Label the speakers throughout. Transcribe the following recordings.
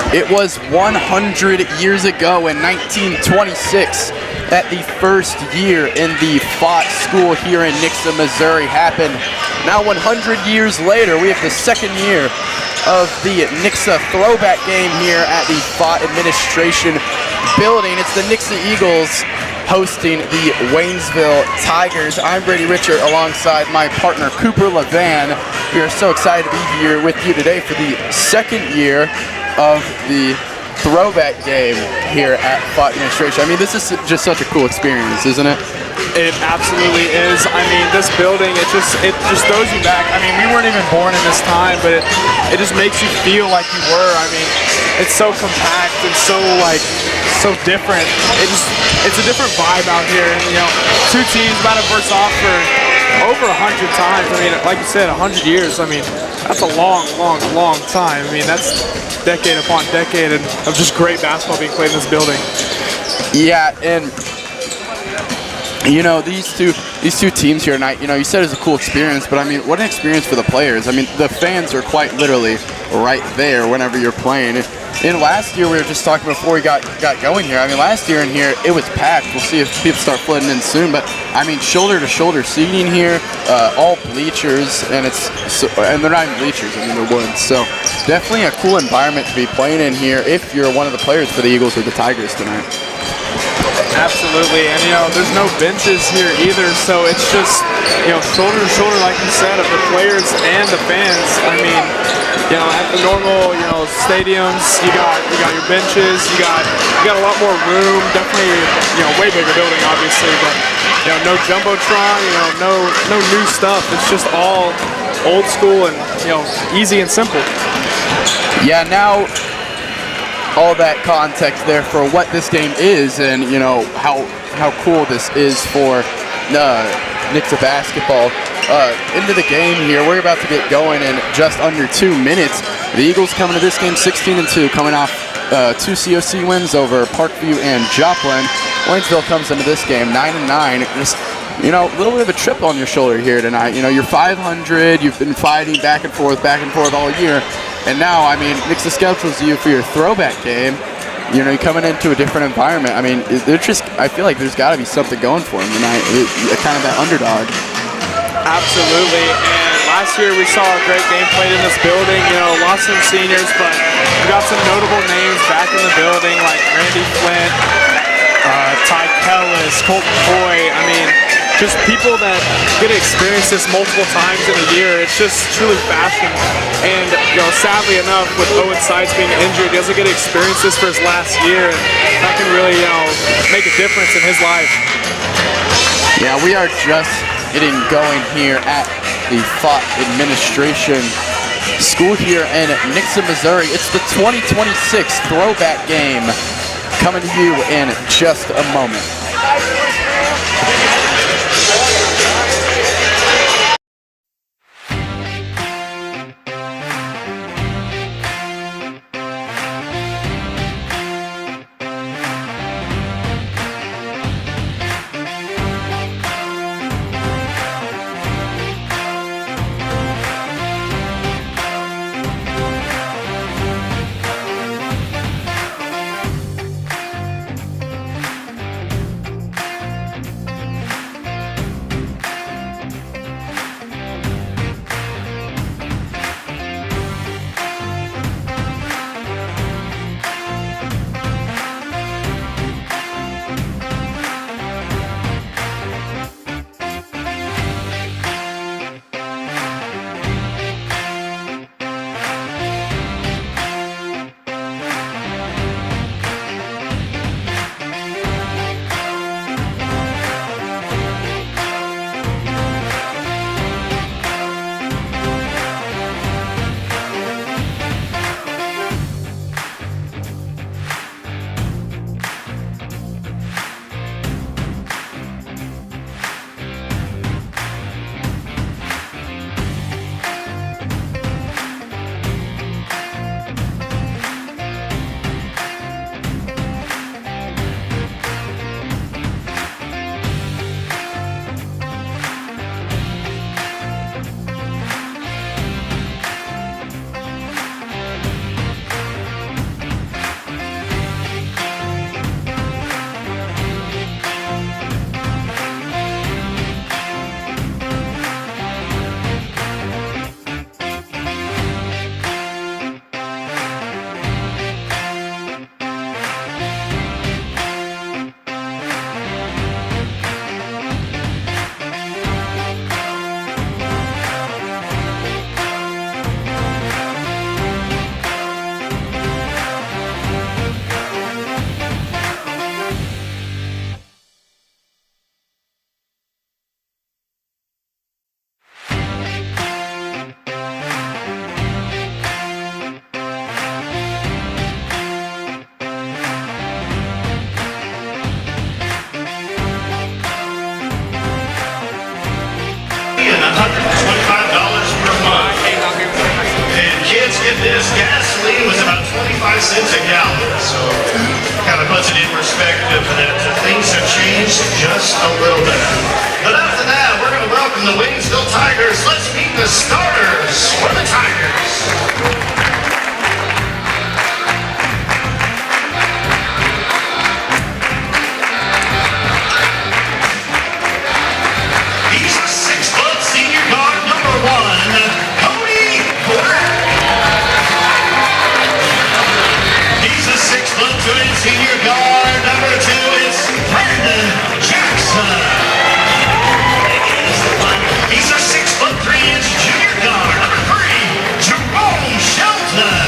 Speaker 1: It was 100 years ago in 1926 that the first year in the Fott School here in Nixa, Missouri happened. Now 100 years later, we have the second year of the Nixa Throwback game here at the Fott Administration Building. It's the Nixa Eagles hosting the Waynesville Tigers. I'm Brady Richard alongside my partner Cooper Levan. We are so excited to be here with you today for the second year of the Throwback game here at Fott Administration. I mean, this is just such a cool experience, isn't it?
Speaker 2: It absolutely is. I mean, this building, it just throws you back. I mean, we weren't even born in this time, but it just makes you feel like you were. I mean, it's so compact and so different. It's a different vibe out here. And, you know, two teams about to verse off for over 100 times. I mean, like you said, 100 years. I mean, that's a long time. I mean, that's decade upon decade of just great basketball being played in this building.
Speaker 1: Yeah, and you know, these two teams here tonight, you know, you said it's a cool experience, but I mean, what an experience for the players. I mean, the fans are quite literally right there whenever you're playing. And last year, we were just talking before we got going here. I mean, last year in here, it was packed. We'll see if people start flooding in soon. But I mean, shoulder-to-shoulder seating here, all bleachers, and they're not even bleachers. I mean, they're wood. So definitely a cool environment to be playing in here if you're one of the players for the Eagles or the Tigers tonight.
Speaker 2: Absolutely, and you know, there's no benches here either, so it's just, you know, shoulder to shoulder, like you said, of the players and the fans. I mean, you know, at the normal, you know, stadiums, you got your benches, you got a lot more room. Definitely, you know, way bigger building, obviously, but you know, no jumbotron, you know, no new stuff. It's just all old school and, you know, easy and simple.
Speaker 1: Yeah, now all that context there for what this game is, and you know how cool this is for Nixa basketball. Into the game here, we're about to get going in just under 2 minutes. The Eagles coming to this game 16-2, coming off 2 COC wins over Parkview and Joplin. Waynesville comes into this game 9-9. Just, you know, a little bit of a chip on your shoulder here tonight. You know, you're 500. You've been fighting back and forth all year. And now, I mean, Nixa schedules you for your throwback game. You know, you're coming into a different environment. I mean, I feel like there's got to be something going for them tonight. Kind of that underdog.
Speaker 2: Absolutely. And last year we saw a great game played in this building. You know, lost some seniors, but we got some notable names back in the building like Randy Flint, Ty Kellis, Colton Hoy. I mean, just people that get to experience this multiple times in a year. It's just truly fashion. And, you know, sadly enough, with Owen Sides being injured, he doesn't get to experience this for his last year. And that can really, you know, make a difference in his life.
Speaker 1: Yeah, we are just getting going here at the Fott Administration School here in Nixa, Missouri. It's the 2026 Throwback game coming to you in just a moment.
Speaker 3: get this, gasoline was about 25 cents a gallon. So kind of puts it in perspective that things have changed just a little bit. But after that, we're going to welcome the Waynesville Tigers. Let's meet the starters for the Tigers. Senior guard number 2 is Brandon Jackson. He's a 6'3" junior guard number 3, Jerome Shelton.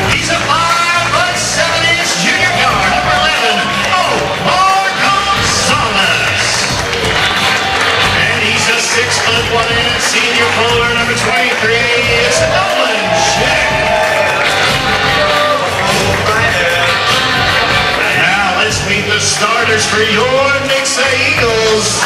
Speaker 3: He's a 5'7" junior guard number 11, Omar Gonzalez. And he's a 6'1" senior forward number 23, it's Nolan Chick. Meet the starters for your Nixa Eagles.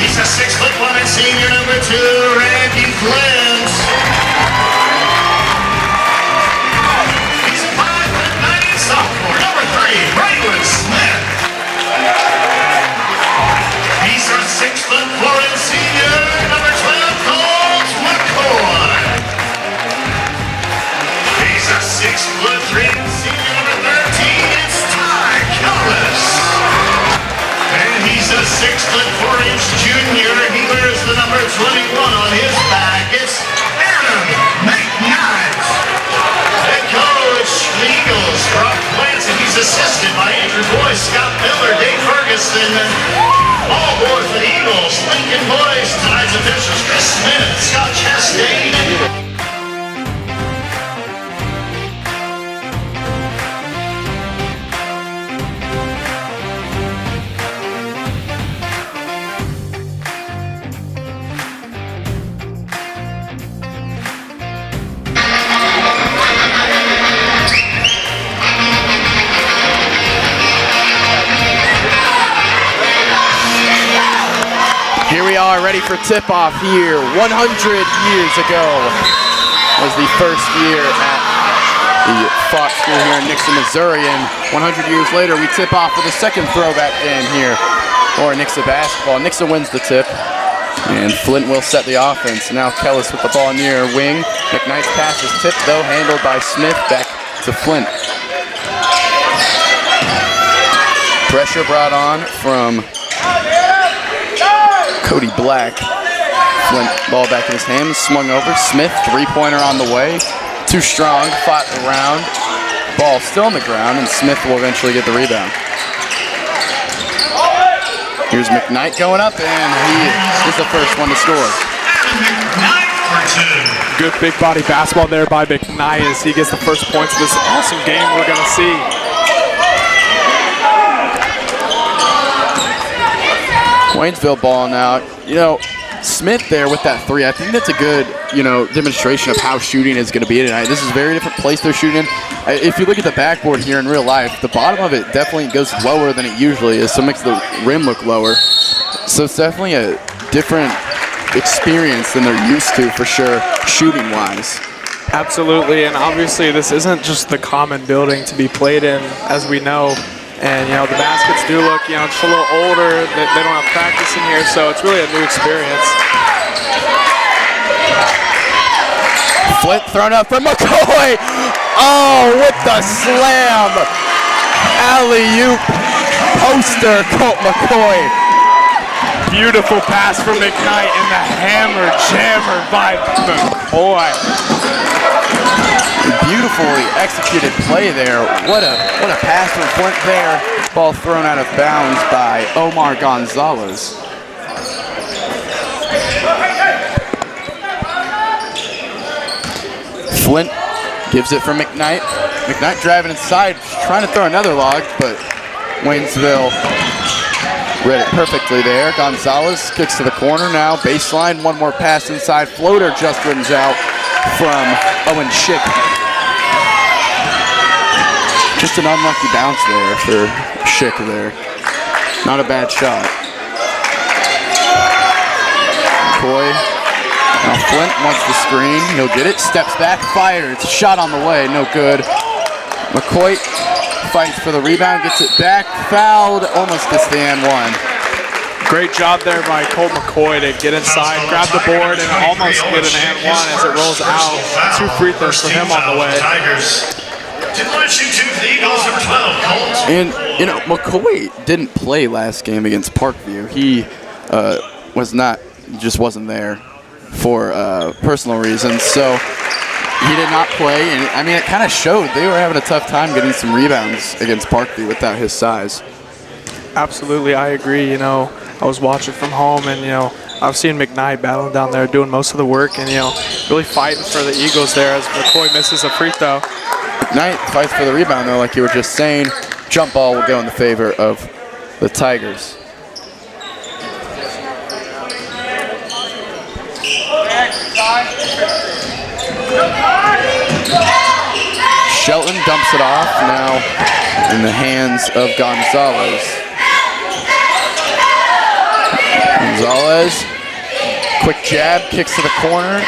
Speaker 3: He's a 6'1" senior number 2, Randy Flint. He's a 5'9" sophomore number 3, Braylon Smith. He's a 6'4" senior number 12, Colt McCoy. 6'3" senior number 13, it's Ty Kellis. And he's a 6'4" junior. He wears the number 21 on his back. It's Adam McKnight. Head coach, the Eagles, Brock Clancy. He's assisted by Andrew Boyce, Scott Miller, Dave Ferguson. All aboard for the Eagles. Lincoln Boyce, tonight's officials, Chris Smith, Scott Chastain.
Speaker 1: Here we are, ready for tip-off here. 100 years ago was the first year at the Fox School here in Nixa, Missouri, and 100 years later we tip off for the second throwback game here for Nixa basketball. Nixa wins the tip, and Flint will set the offense. Now Kellis with the ball near wing. McKnight's pass is tipped, though, handled by Smith, back to Flint. Pressure brought on from Cody Black. Flint, ball back in his hands, swung over. Smith, three-pointer on the way. Too strong, fought around. Ball still on the ground, and Smith will eventually get the rebound. Here's McKnight going up, and he is the first one to score.
Speaker 2: Good big body basketball there by McKnight as he gets the first points of this awesome game we're going to see.
Speaker 1: Waynesville ball now. You know, Smith there with that three. I think that's a good, demonstration of how shooting is going to be tonight. This is a very different place they're shooting in. If you look at the backboard here in real life, the bottom of it definitely goes lower than it usually is, so it makes the rim look lower. So it's definitely a different experience than they're used to, for sure, shooting-wise.
Speaker 2: Absolutely, and obviously this isn't just the common building to be played in, as we know. And, the baskets do look, just a little older. They don't have practice in here, so it's really a new experience.
Speaker 1: Flint thrown up from McCoy. Oh, with the slam. Alley-oop poster, Colt McCoy.
Speaker 2: Beautiful pass from McKnight and the hammer jammer by McCoy.
Speaker 1: Beautifully executed play there. What a pass from Flint there. Ball thrown out of bounds by Omar Gonzalez. Flint gives it for McKnight. McKnight driving inside, trying to throw another log, but Waynesville read it perfectly there. Gonzalez kicks to the corner now. Baseline, one more pass inside. Floater just runs out from Owen Schick. Just an unlucky bounce there for Schick there. Not a bad shot. McCoy. Now Flint wants the screen. He'll get it. Steps back. Fires. Shot on the way. No good. McCoy fights for the rebound. Gets it back. Fouled. Almost gets the and one.
Speaker 2: Great job there by Colt McCoy to get inside, grab the board, and almost get an and one as it rolls out. 2 free throws for him on the way.
Speaker 1: And, you know, McCoy didn't play last game against Parkview. He just wasn't there for personal reasons. So he did not play. And, I mean, it kind of showed. They were having a tough time getting some rebounds against Parkview without his size.
Speaker 2: Absolutely, I agree. You know, I was watching from home, and, you know, I've seen McKnight battling down there, doing most of the work, and, you know, really fighting for the Eagles there as McCoy misses a free throw.
Speaker 1: McKnight fights for the rebound, though, like you were just saying. Jump ball will go in the favor of the Tigers. Shelton dumps it off now in the hands of Gonzalez. Gonzalez, quick jab, kicks to the corner,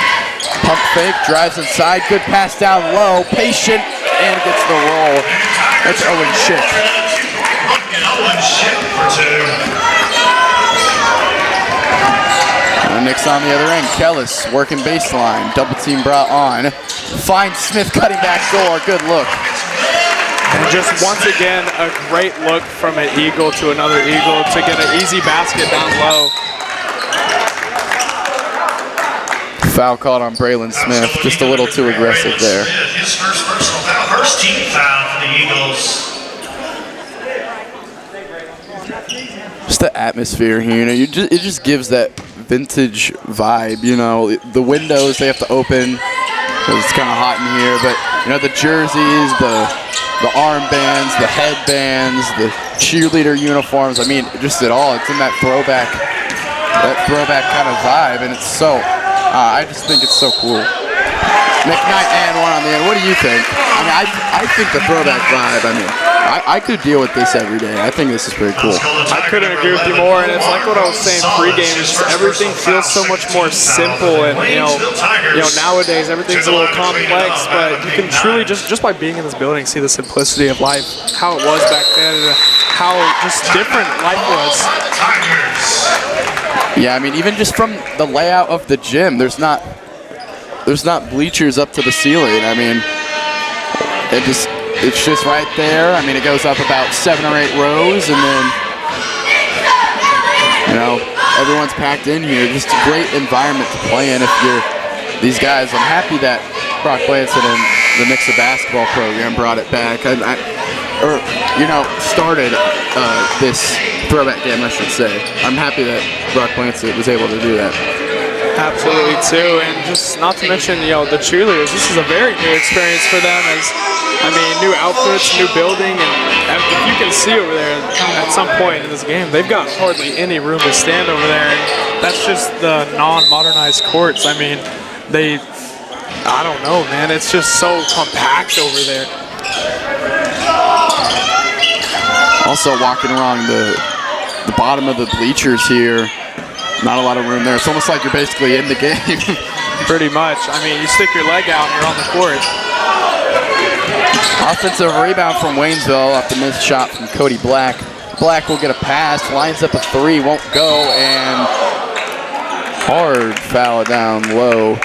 Speaker 1: pump fake, drives inside, good pass down low, patient, and gets the roll. That's Owen Schick.
Speaker 3: Owen Schick for 2.
Speaker 1: Nick's on the other end. Kellis working baseline, double team brought on. Finds Smith cutting back door, good look.
Speaker 2: And just once again, a great look from an Eagle to another Eagle to get an easy basket down low.
Speaker 1: Foul called on Braylon Smith, just a little too aggressive there.
Speaker 3: His first personal foul, first team foul for the Eagles.
Speaker 1: Just the atmosphere here, you know, it just gives that vintage vibe, you know. The windows, they have to open because it's kind of hot in here, but, you know, the jerseys, the armbands, the headbands, the cheerleader uniforms, I mean, just it all. It's in that throwback kind of vibe, and it's so, I just think it's so cool. McKnight and one on the end. What do you think? I mean, I think the throwback vibe, I mean, I could deal with this every day. I think this is pretty cool.
Speaker 2: I couldn't agree with you more, and it's like what I was saying pregame. It's just everything feels so much more simple, and you know, nowadays everything's a little complex, but you can truly just by being in this building see the simplicity of life, how it was back then, and how just different life was.
Speaker 1: Yeah, I mean, even just from the layout of the gym, there's not bleachers up to the ceiling. I mean, it's just right there. I mean, it goes up about 7 or 8 rows, and then, you know, everyone's packed in here. Just a great environment to play in if you're these guys. I'm happy that Brock Blanson and the Nixa basketball program brought it back. Started this throwback game, I should say. I'm happy that Brock Blanson was able to do that.
Speaker 2: Absolutely too, and just not to mention, you know, the cheerleaders. This is a very new experience for them. As I mean, new outfits, new building, and if you can see over there at some point in this game, they've got hardly any room to stand over there. And that's just the non-modernized courts. I mean, I don't know, man. It's just so compact over there.
Speaker 1: Also walking along the bottom of the bleachers here. Not a lot of room there. It's almost like you're basically in the game.
Speaker 2: Pretty much. I mean, you stick your leg out and you're on the court.
Speaker 1: Offensive rebound from Waynesville off the missed shot from Cody Black. Black will get a pass, lines up a 3, won't go, and hard foul down low.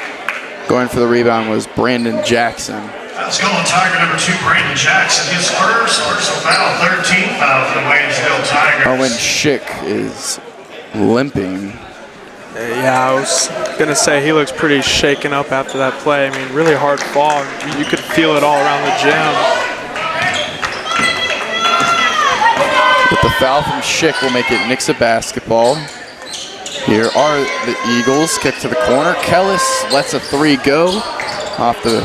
Speaker 1: Going for the rebound was Brandon Jackson.
Speaker 3: Let's go on Tiger number 2, Brandon Jackson. His first personal foul, 13th foul for the Waynesville Tigers.
Speaker 1: Owen Schick is limping.
Speaker 2: Yeah, I was gonna say he looks pretty shaken up after that play. I mean, really hard fall. You could feel it all around the gym.
Speaker 1: But the foul from Schick will make it Nixa basketball. Here are the Eagles. Kick to the corner. Kellis lets a 3 go off the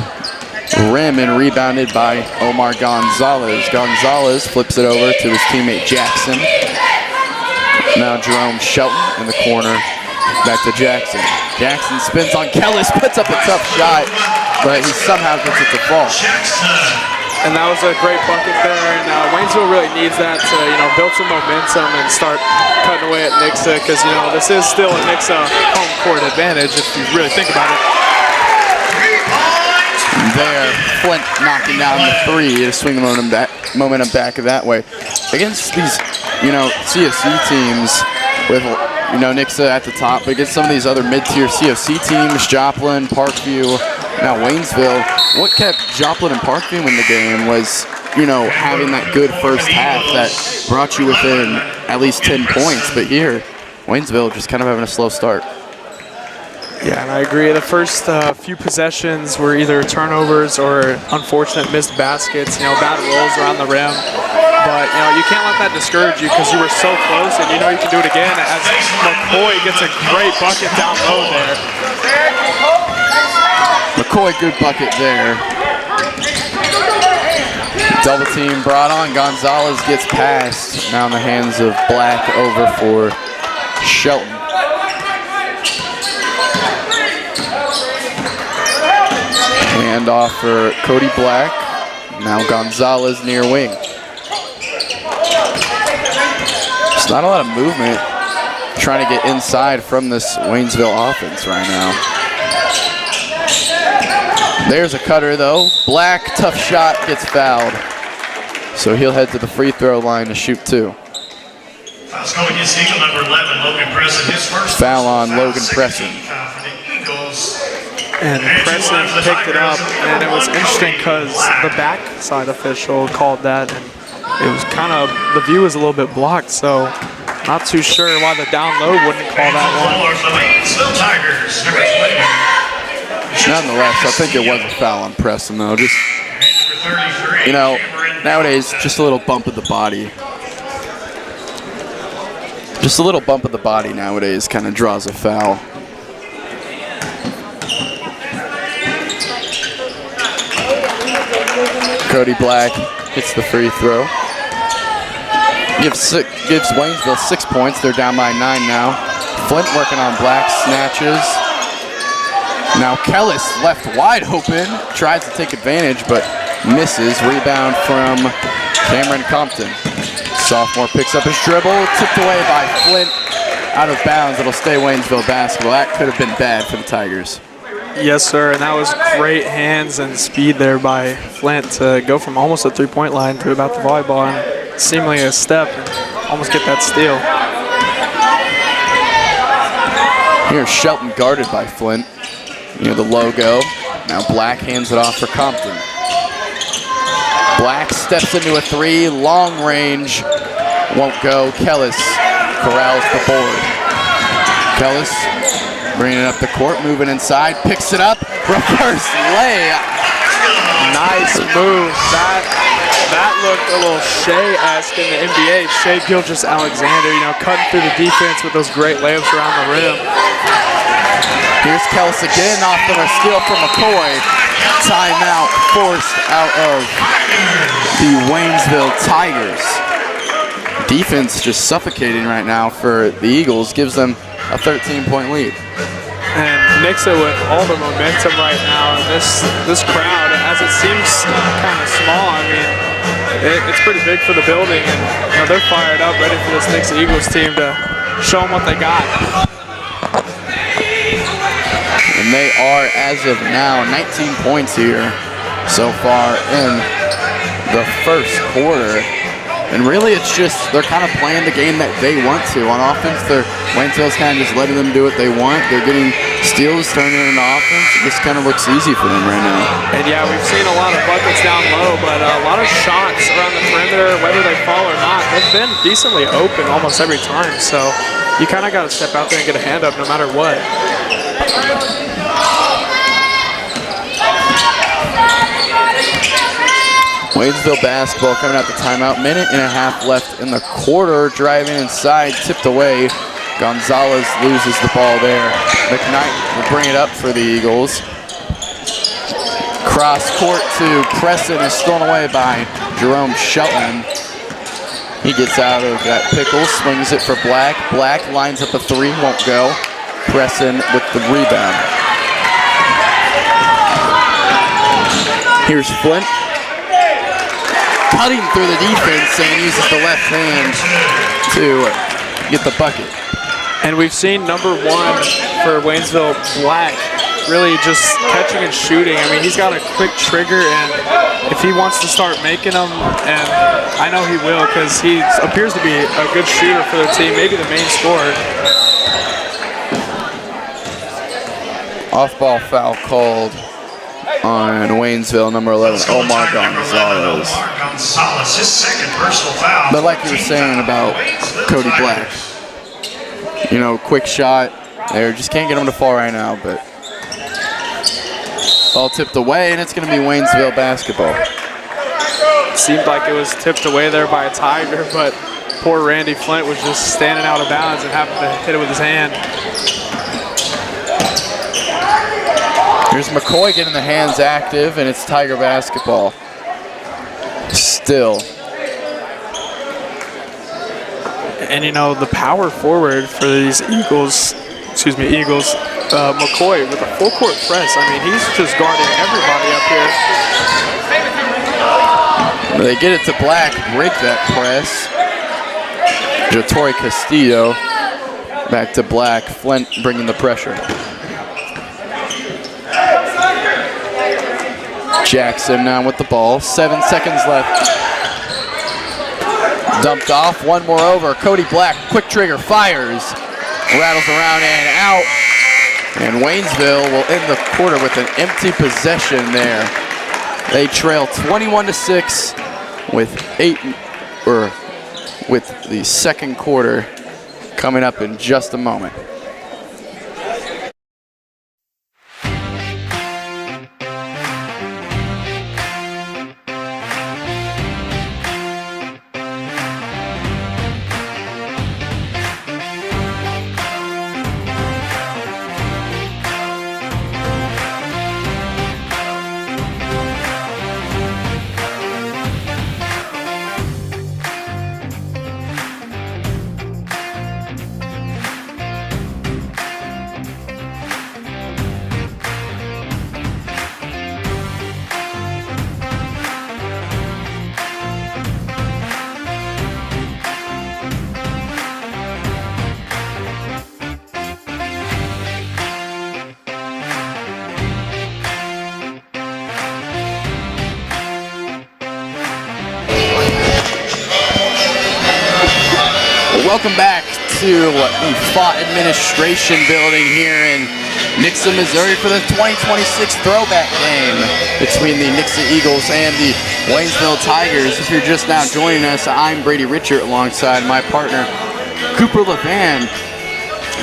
Speaker 1: rim and rebounded by Omar Gonzalez. Gonzalez flips it over to his teammate Jackson. Now Jerome Shelton in the corner, back to Jackson. Jackson spins on Kellis, puts up a tough shot, but he somehow gets it to fall.
Speaker 2: And that was a great bucket there, and Waynesville really needs that to, build some momentum and start cutting away at Nixa, because, this is still a Nixa home court advantage if you really think about it.
Speaker 1: There, Flint knocking down the three to swing the momentum back that way. Against these, CFC teams with, Nixa at the top, but against some of these other mid-tier CFC teams, Joplin, Parkview, now Waynesville, what kept Joplin and Parkview in the game was, having that good first half that brought you within at least 10 points. But here, Waynesville just kind of having a slow start.
Speaker 2: Yeah, and I agree. The first few possessions were either turnovers or unfortunate missed baskets, bad rolls around the rim. But, you can't let that discourage you because you were so close and you can do it again as McCoy gets a great bucket down low there.
Speaker 1: McCoy, good bucket there. Double team brought on. Gonzalez gets passed. Now in the hands of Black over for Shelton. Hand off for Cody Black. Now Gonzalez near wing. There's not a lot of movement trying to get inside from this Waynesville offense right now. There's a cutter though. Black, tough shot, gets fouled. So he'll head to the free throw line to shoot two.
Speaker 3: Foul's going against Eagle number 11, Logan Preston. His first
Speaker 1: foul on Logan Preston.
Speaker 2: And Preston picked it up, and it was interesting because the backside official called that, and it was kind of, the view was a little bit blocked, so not too sure why the down low wouldn't call that one.
Speaker 1: Nonetheless, I think it was a foul on Preston, though. Just, nowadays, just a little bump of the body. Just a little bump of the body nowadays kind of draws a foul. Cody Black hits the free throw. Gives Waynesville 6 points. They're down by 9 now. Flint working on Black, snatches. Now Kellis left wide open, tries to take advantage, but misses. Rebound from Cameron Compton. Sophomore picks up his dribble, tipped away by Flint. Out of bounds, it'll stay Waynesville basketball. That could have been bad for the Tigers.
Speaker 2: Yes, sir, and that was great hands and speed there by Flint to go from almost the three-point line to about the volleyball and seemingly a step and almost get that steal.
Speaker 1: Here's Shelton guarded by Flint. The logo. Now Black hands it off for Compton. Black steps into a three, long range, won't go. Kellis corrals the board. Kellis bringing it up the court, moving inside, picks it up, reverse layup.
Speaker 2: Nice move. That looked a little Shea-esque in the NBA. Shea Gilgeous-Alexander, cutting through the defense with those great layups around the rim.
Speaker 1: Here's Kellis again off of a steal from McCoy. Timeout forced out of the Waynesville Tigers. Defense just suffocating right now for the Eagles, gives them a 13-point lead.
Speaker 2: And Nixa with all the momentum right now, and this crowd, as it seems kind of small, it's pretty big for the building, and they're fired up, ready for this Nixa Eagles team to show them what they got.
Speaker 1: And they are, as of now, 19 points here so far in the first quarter. And really, it's just they're kind of playing the game that they want to. On offense, Waynesville's kind of just letting them do what they want. They're getting steals, turning it into offense. It just kind of looks easy for them right now.
Speaker 2: And yeah, we've seen a lot of buckets down low, but a lot of shots around the perimeter, whether they fall or not, they've been decently open almost every time. So you kind of got to step out there and get a hand up no matter what.
Speaker 1: Waynesville basketball coming out the timeout. Minute and a half left in the quarter. Driving inside, tipped away. Gonzalez loses the ball there. McKnight will bring it up for the Eagles. Cross court to Preston is stolen away by Jerome Shelton. He gets out of that pickle, swings it for Black. Black lines up a three, won't go. Preston with the rebound. Here's Flint. cutting through the defense and uses the left hand to get the bucket.
Speaker 2: And we've seen number 1 for Waynesville, Black, really just catching and shooting. I mean, he's got a quick trigger, and if he wants to start making them, and I know he will because he appears to be a good shooter for their team, maybe the main scorer.
Speaker 1: Off-ball foul called on Waynesville, number 11, Omar Gonzalez.
Speaker 3: His second personal foul.
Speaker 1: But like you were saying about Cody Black, you know, quick shot. They just can't get him to fall right now, but ball tipped away, and it's going to be Waynesville basketball.
Speaker 2: It seemed like it was tipped away there by a Tiger, but poor Randy Flint was just standing out of bounds and happened to hit it with his hand.
Speaker 1: Here's McCoy getting the hands active, and it's Tiger basketball. Still.
Speaker 2: And you know, the power forward for these Eagles, McCoy with a full court press. I mean, he's just guarding everybody up here.
Speaker 1: They get it to Black, break that press. Jatori Castillo back to Black. Flint bringing the pressure. Jackson now with the ball. 7 seconds left. Dumped off, one more over. Cody Black, quick trigger, fires. Rattles around and out. And Waynesville will end the quarter with an empty possession there. They trail 21-6 with the second quarter coming up in just a moment. Welcome back to the Fott Administration Building here in Nixa, Missouri for the 2026 Throwback game between the Nixa Eagles and the Waynesville Tigers. If you're just now joining us, I'm Brady Richard alongside my partner Cooper LeVan.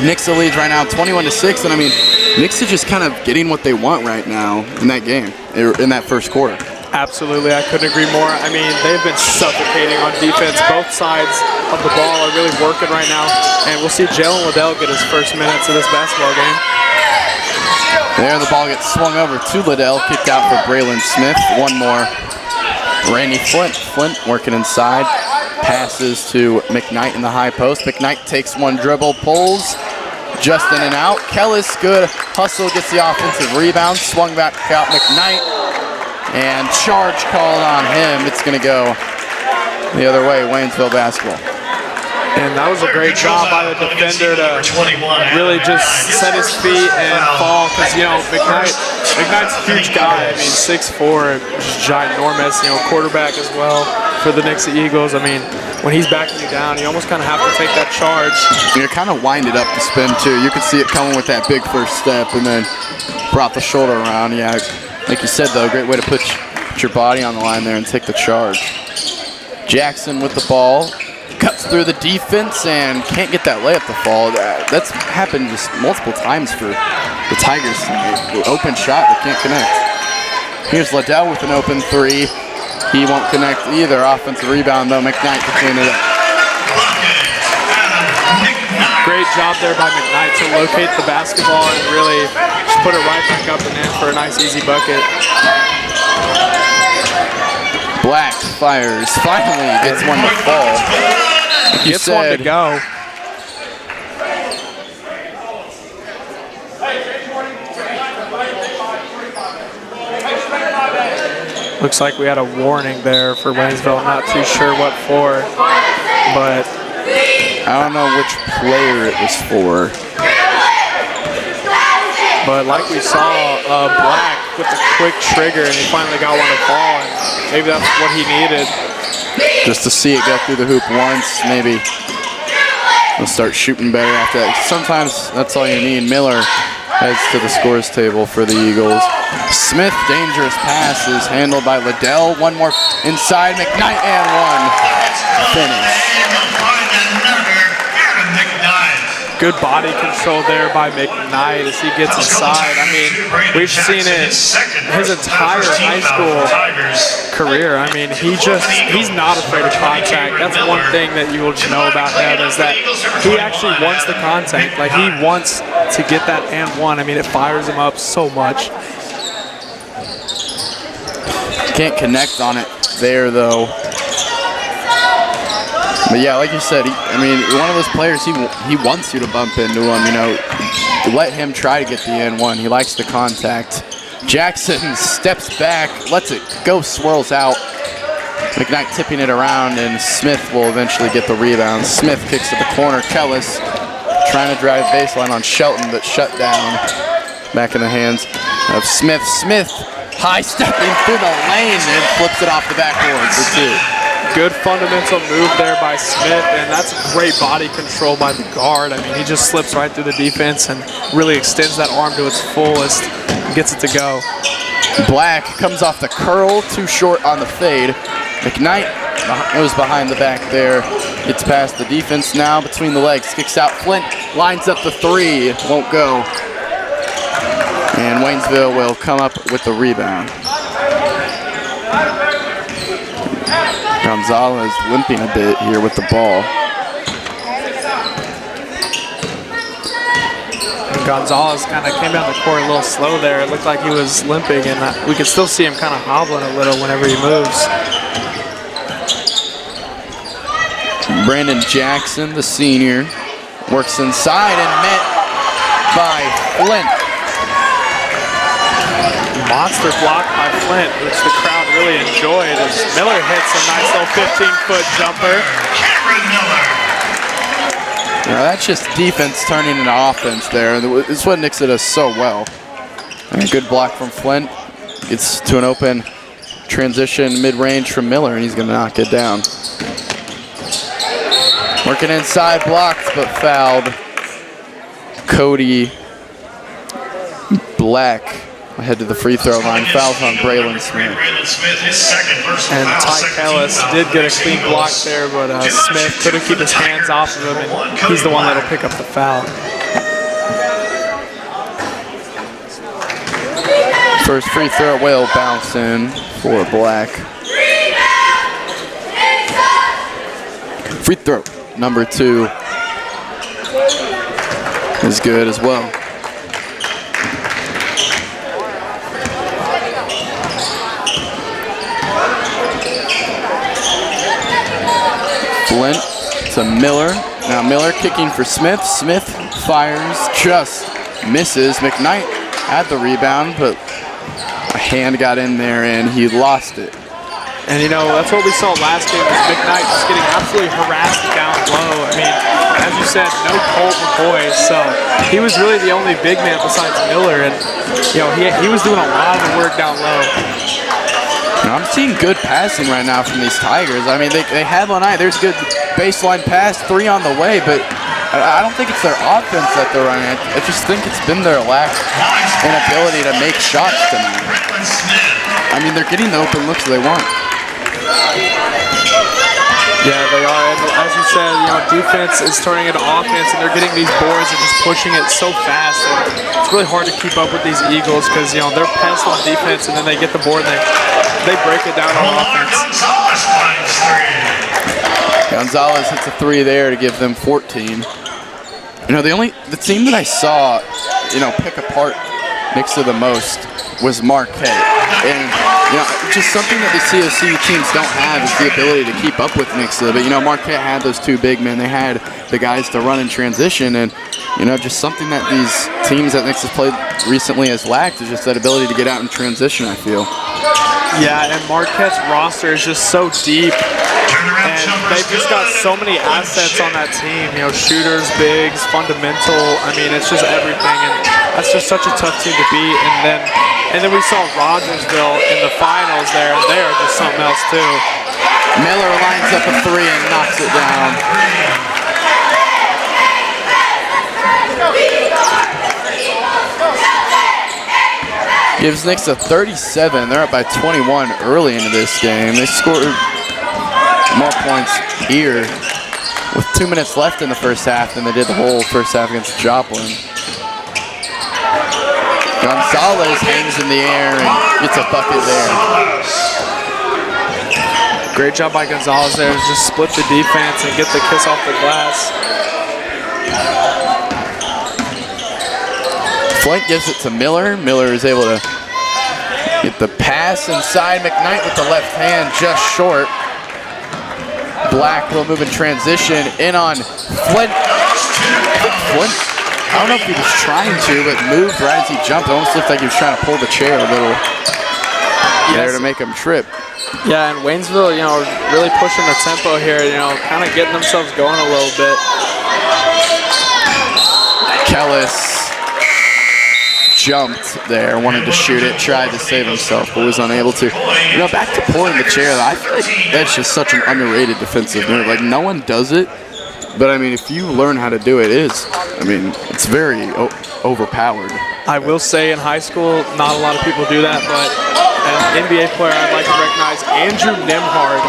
Speaker 1: Nixa leads right now 21-6, and I mean, Nixa just kind of getting what they want right now in that game, in that first quarter.
Speaker 2: Absolutely, I couldn't agree more. I mean, they've been suffocating on defense. Both sides of the ball are really working right now, and we'll see Jalen Liddell get his first minutes of this basketball game.
Speaker 1: There, the ball gets swung over to Liddell, kicked out for Braylon Smith. One more. Randy Flint. Flint working inside. Passes to McKnight in the high post. McKnight takes one dribble, pulls. Just in and out. Kellis, good hustle, gets the offensive rebound. Swung back out McKnight. And charge called on him. It's going to go the other way, Waynesville basketball.
Speaker 2: And that was a great job by the defender to really just set his feet and fall, because, you know, McKnight's a huge guy. I mean, 6'4", just ginormous, you know, quarterback as well for the Nixa Eagles. I mean, when he's backing you down, you almost kind of have to take that charge.
Speaker 1: You're kind of winded up to spin, too. You could see it coming with that big first step and then brought the shoulder around. Yeah, like you said, though, great way to put your body on the line there and take the charge. Jackson with the ball. Cuts through the defense and can't get that layup to fall. That's happened just multiple times for the Tigers tonight. Open shot, but can't connect. Here's Liddell with an open three. He won't connect either. Offensive rebound, though. McKnight to clean it up.
Speaker 2: Great job there by McKnight to locate the basketball and really just put it right back up and in for a nice, easy bucket.
Speaker 1: Black fires, finally gets one to fall.
Speaker 2: Gets one to go. Looks like we had a warning there for Waynesville. I'm not too sure what for, but
Speaker 1: I don't know which player it was for.
Speaker 2: But like we saw, Black with the quick trigger, and he finally got one to fall, and maybe that's what he needed.
Speaker 1: Just to see it go through the hoop once, maybe he'll start shooting better after that. Sometimes that's all you need. Miller heads to the scores table for the Eagles. Smith, dangerous pass is handled by Liddell. One more inside, McKnight, and one. Finish.
Speaker 2: Good body control there by McKnight as he gets inside. I mean, we've seen it his entire high school career. I mean, he's not afraid of contact. That's one thing that you will know about him, is that he actually wants the contact. Like, he wants to get that and one. I mean, it fires him up so much.
Speaker 1: Can't connect on it there, though. But yeah, like you said, I mean, one of those players, he wants you to bump into him, you know. Let him try to get the N1. He likes the contact. Jackson steps back, lets it go, swirls out. McKnight tipping it around, and Smith will eventually get the rebound. Smith kicks at the corner. Kellis trying to drive baseline on Shelton, but shut down. Back in the hands of Smith. Smith high stepping through the lane and flips it off the backboard for two.
Speaker 2: Good fundamental move there by Smith, and that's great body control by the guard. I mean, he just slips right through the defense and really extends that arm to its fullest and gets it to go.
Speaker 1: Black comes off the curl, too short on the fade. McKnight goes behind the back there, gets past the defense now, between the legs, kicks out Flint, lines up the three, won't go. And Waynesville will come up with the rebound. Gonzalez limping a bit here with the ball.
Speaker 2: Gonzalez kind of came down the court a little slow there. It looked like he was limping, and we could still see him kind of hobbling a little whenever he moves.
Speaker 1: Brandon Jackson, the senior, works inside and met by Flint.
Speaker 2: Monster block by Flint, which the crowd really enjoyed as Miller hits a nice little 15-foot jumper.
Speaker 1: Now that's just defense turning into offense there. It's what Nixa does so well. And a good block from Flint. Gets to an open transition mid-range from Miller, and he's going to knock it down. Working inside, blocked but fouled. Cody Black ahead to the free throw line. Fouls on Braylon Smith.
Speaker 2: And Ty Kellis did get a clean block there, but Smith couldn't keep his hands off of him, and he's the one that'll pick up the foul.
Speaker 1: First free throw will bounce in for Black. Free throw number 2 is good as well. Flint to Miller. Now Miller kicking for Smith. Smith fires, just misses. McKnight had the rebound, but a hand got in there and he lost it.
Speaker 2: And you know, that's what we saw last game, was McKnight just getting absolutely harassed down low. I mean, as you said, no Colt McCoy, so he was really the only big man besides Miller, and you know, he was doing a lot of the work down low.
Speaker 1: Now, I'm seeing good passing right now from these Tigers. I mean, they have one eye. There's good baseline pass, 3 on the way, but I don't think it's their offense that they're running. I just think it's been their lack of inability to make shots tonight. I mean, they're getting the open looks they want.
Speaker 2: Yeah, they are. And as you said, you know, defense is turning into offense, and they're getting these boards and just pushing it so fast. And it's really hard to keep up with these Eagles because, you know, they're pests on defense, and then they get the board and they break it down on offense.
Speaker 1: Gonzalez hits a 3 there to give them 14. You know, the team that I saw, you know, pick apart Nixa the most was Marquette. And, you know, just something that the COC teams don't have is the ability to keep up with Nixa. But, you know, Marquette had those 2 big men. They had the guys to run in transition. And you know, just something that these teams that Nixa played recently has lacked is just that ability to get out in transition, I feel.
Speaker 2: Yeah, and Marquette's roster is just so deep. And they've just got so many assets on that team, you know, shooters, bigs, fundamental. I mean, it's just everything, and that's just such a tough team to beat. And then we saw Rogersville in the finals there, and they are just something else too.
Speaker 1: Miller lines up a three and knocks it down. Gives Nixa 37. They're up by 21 early into this game. They scored more points here with 2 minutes left in the first half than they did the whole first half against Joplin. Gonzalez hangs in the air and gets a bucket there.
Speaker 2: Great job by Gonzalez there. Just split the defense and get the kiss off the glass.
Speaker 1: Flint gives it to Miller. Miller is able to get the pass inside. McKnight with the left hand just short. Black will move in transition in on Flint. Flint, I don't know if he was trying to, but moved right as he jumped. It almost looked like he was trying to pull the chair a little there to make him trip.
Speaker 2: Yeah, and Waynesville, you know, really pushing the tempo here, you know, kind of getting themselves going a little bit.
Speaker 1: Kellis jumped there, wanted to shoot it, tried to save himself, but was unable to. You know, back to pulling the chair, I feel like that's just such an underrated defensive move. Like, no one does it, but I mean, if you learn how to do it, it's very overpowered.
Speaker 2: I will say in high school, not a lot of people do that, but an NBA player I'd like to recognize, Andrew Nimhard,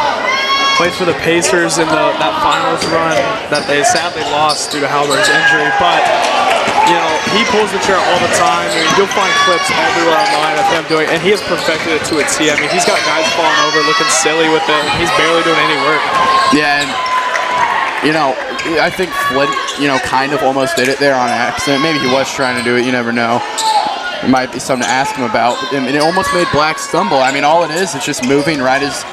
Speaker 2: played for the Pacers in that finals run that they sadly lost due to Halbert's injury, but you know, he pulls the chair all the time. I mean, you'll find clips everywhere online of him doing it, and he has perfected it to a T. I mean, he's got guys falling over, looking silly with it, and he's barely doing any work.
Speaker 1: Yeah, and you know, I think Flint, you know, kind of almost did it there on accident. Maybe he was trying to do it, you never know. It might be something to ask him about. And it almost made Black stumble. I mean, all it is just moving right as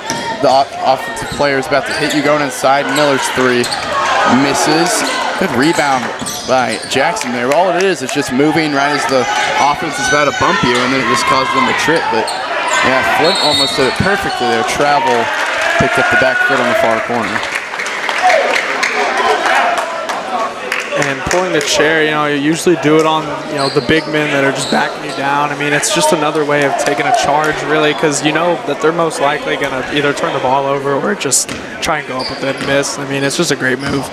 Speaker 1: the offensive player is about to hit you going inside. Miller's three misses. Good rebound by Jackson there. All it is just moving right as the offense is about to bump you, and then it just causes them to trip. But yeah, Flint almost did it perfectly there. Travel picked up the back foot on the far corner.
Speaker 2: And pulling the chair, you know, you usually do it on, you know, the big men that are just backing you down. I mean, it's just another way of taking a charge, really, because you know that they're most likely going to either turn the ball over or just try and go up with it and miss. I mean, it's just a great move.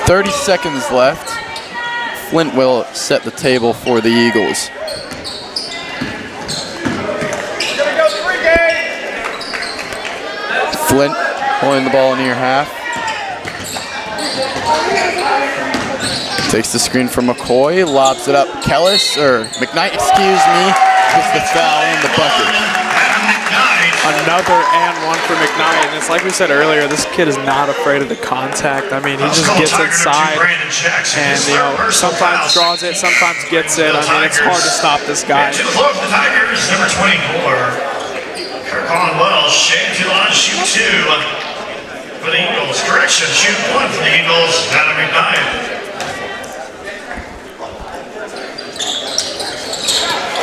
Speaker 1: 30 seconds left. Flint will set the table for the Eagles. Flint holding the ball near half. Takes the screen from McCoy, lobs it up. McKnight, excuse me, gets the foul in the bucket.
Speaker 2: Another and one for McKnight, and it's like we said earlier, this kid is not afraid of the contact. I mean, he just gets inside and, you know, sometimes draws it, sometimes gets it. I mean, it's hard to stop this guy.
Speaker 3: To close the Tigers, number 24, Kirk Conwell, shade to line, shoot two for the Eagles. Correction, shoot one for the Eagles, Adam McKnight.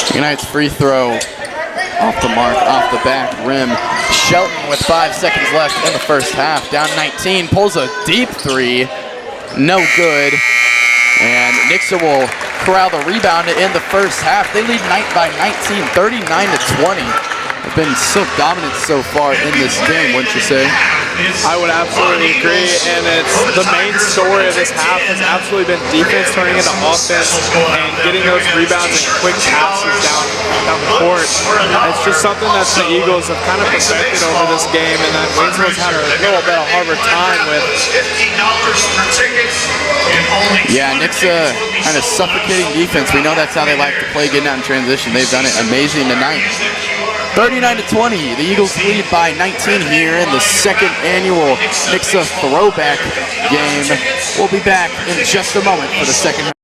Speaker 1: McKnight's free throw. Off the mark, off the back rim. Shelton with 5 seconds left in the first half. Down 19, pulls a deep three. No good. And Nixa will corral the rebound in the first half. They lead by 19, 39-20. They've been so dominant so far in this game, wouldn't you say?
Speaker 2: I would absolutely agree, and it's the main story of this half has absolutely been defense turning into offense and getting those rebounds and quick passes down the court. It's just something that the Eagles have kind of perfected over this game, and that Waynesville's had a little bit of a harder time with.
Speaker 1: Yeah, Nixa kind of suffocating defense. We know that's how they like to play, getting out in transition. They've done it amazing tonight. 39-20, the Eagles lead by 19 here in the second annual Nixa Throwback game. We'll be back in just a moment for the second half.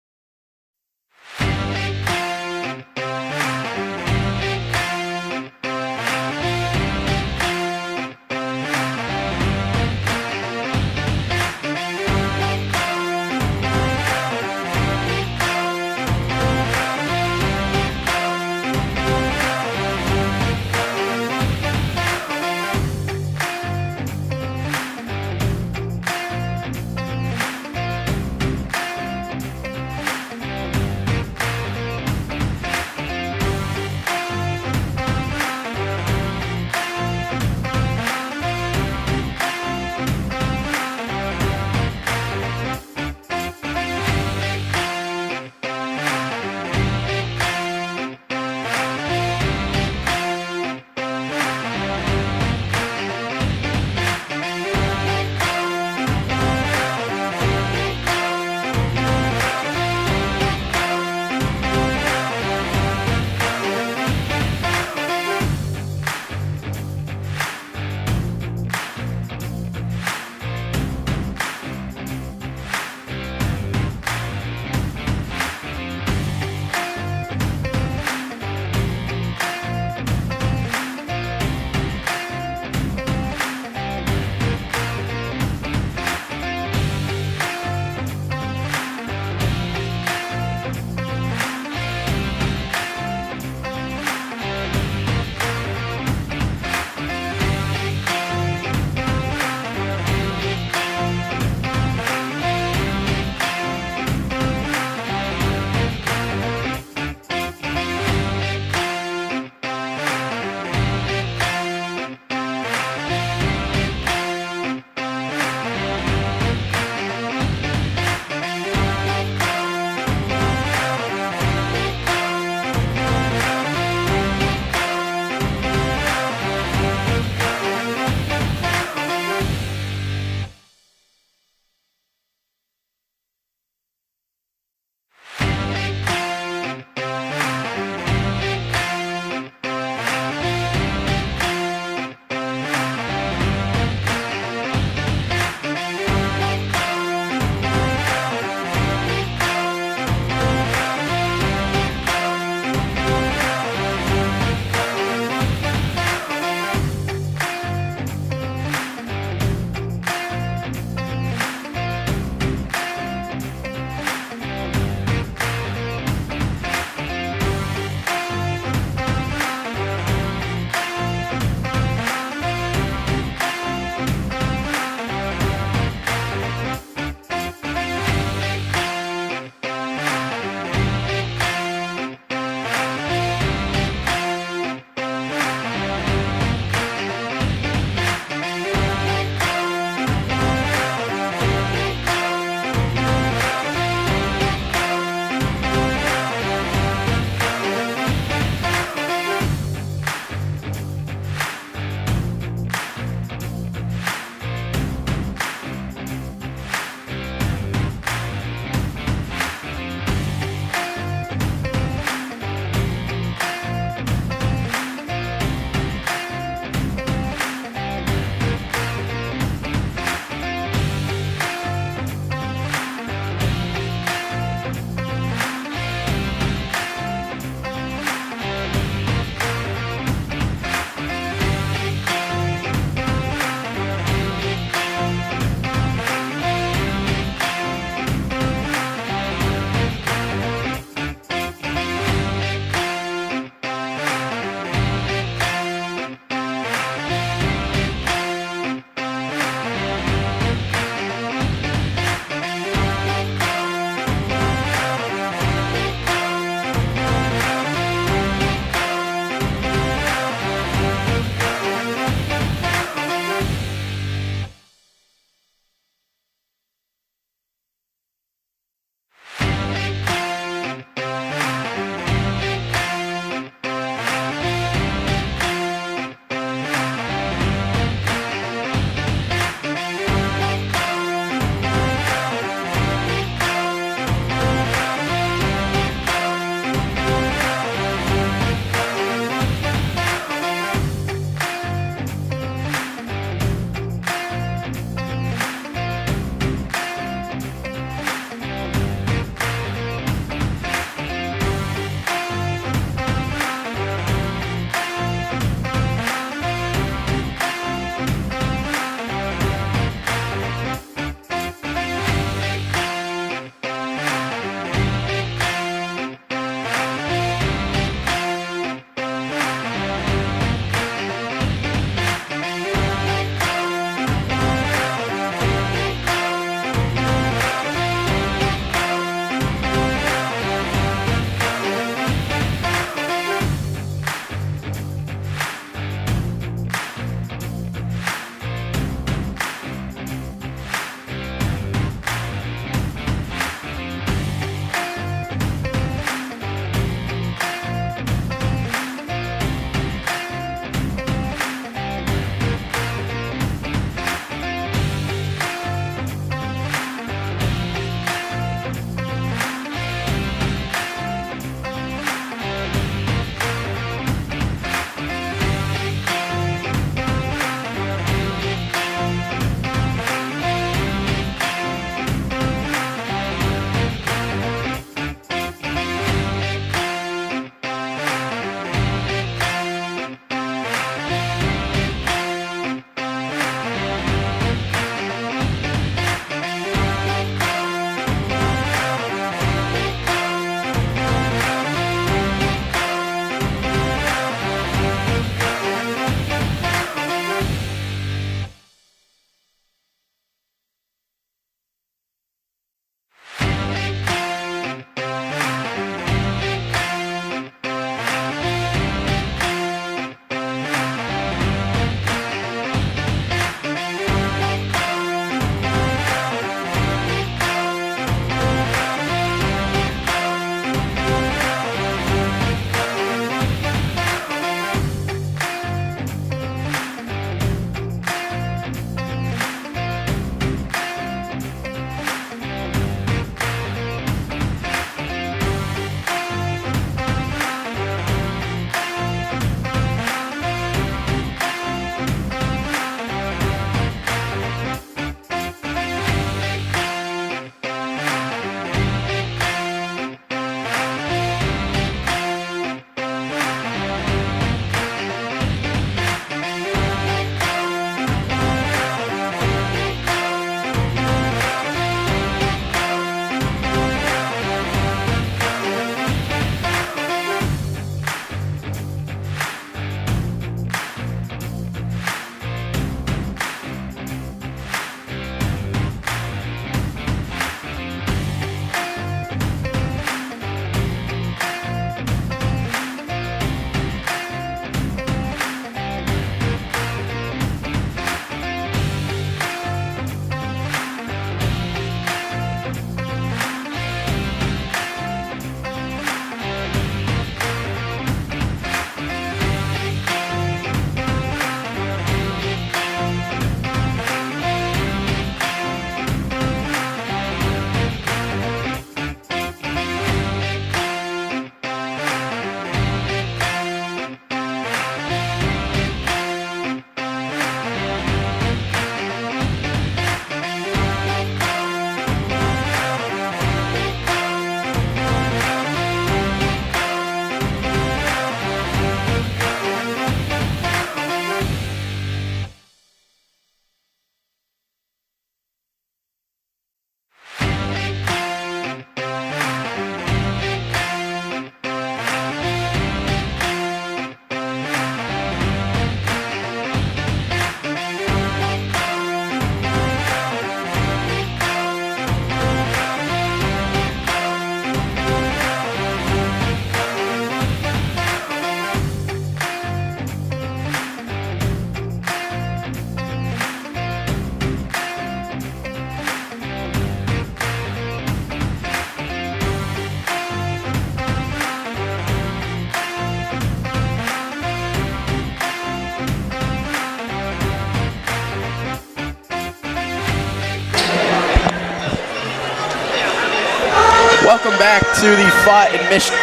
Speaker 1: Welcome back to the Fott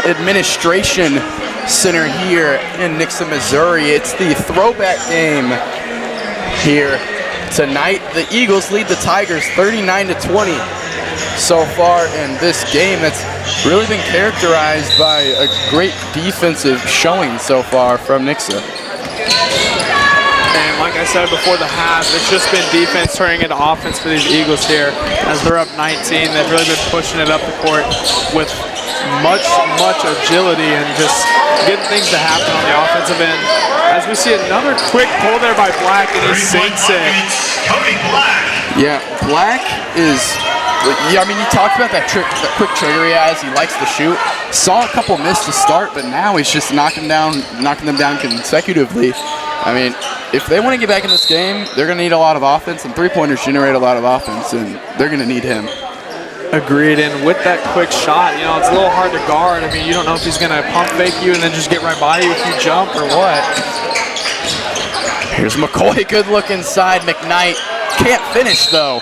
Speaker 1: Administration Center here in Nixa, Missouri. It's the throwback game here tonight. The Eagles lead the Tigers 39-20 so far in this game. That's really been characterized by a great defensive showing so far from Nixa.
Speaker 2: And like I said before the half, it's just been defense turning into offense for these Eagles here. As they're up 19, they've really been pushing it up the court with much agility and just getting things to happen on the offensive end. As we see another quick pull there by Black, and he sinks it.
Speaker 3: Cody Black.
Speaker 1: Yeah, Black is, I mean, you talked about that quick trigger he has. He likes to shoot. Saw a couple miss to start, but now he's just knocking them down consecutively. I mean, if they want to get back in this game, they're going to need a lot of offense, and three-pointers generate a lot of offense, and they're going to need him.
Speaker 2: Agreed, and with that quick shot, you know, it's a little hard to guard. I mean, you don't know if he's going to pump fake you and then just get right by you if you jump or what.
Speaker 1: Here's McCoy, good look inside. McKnight can't finish, though.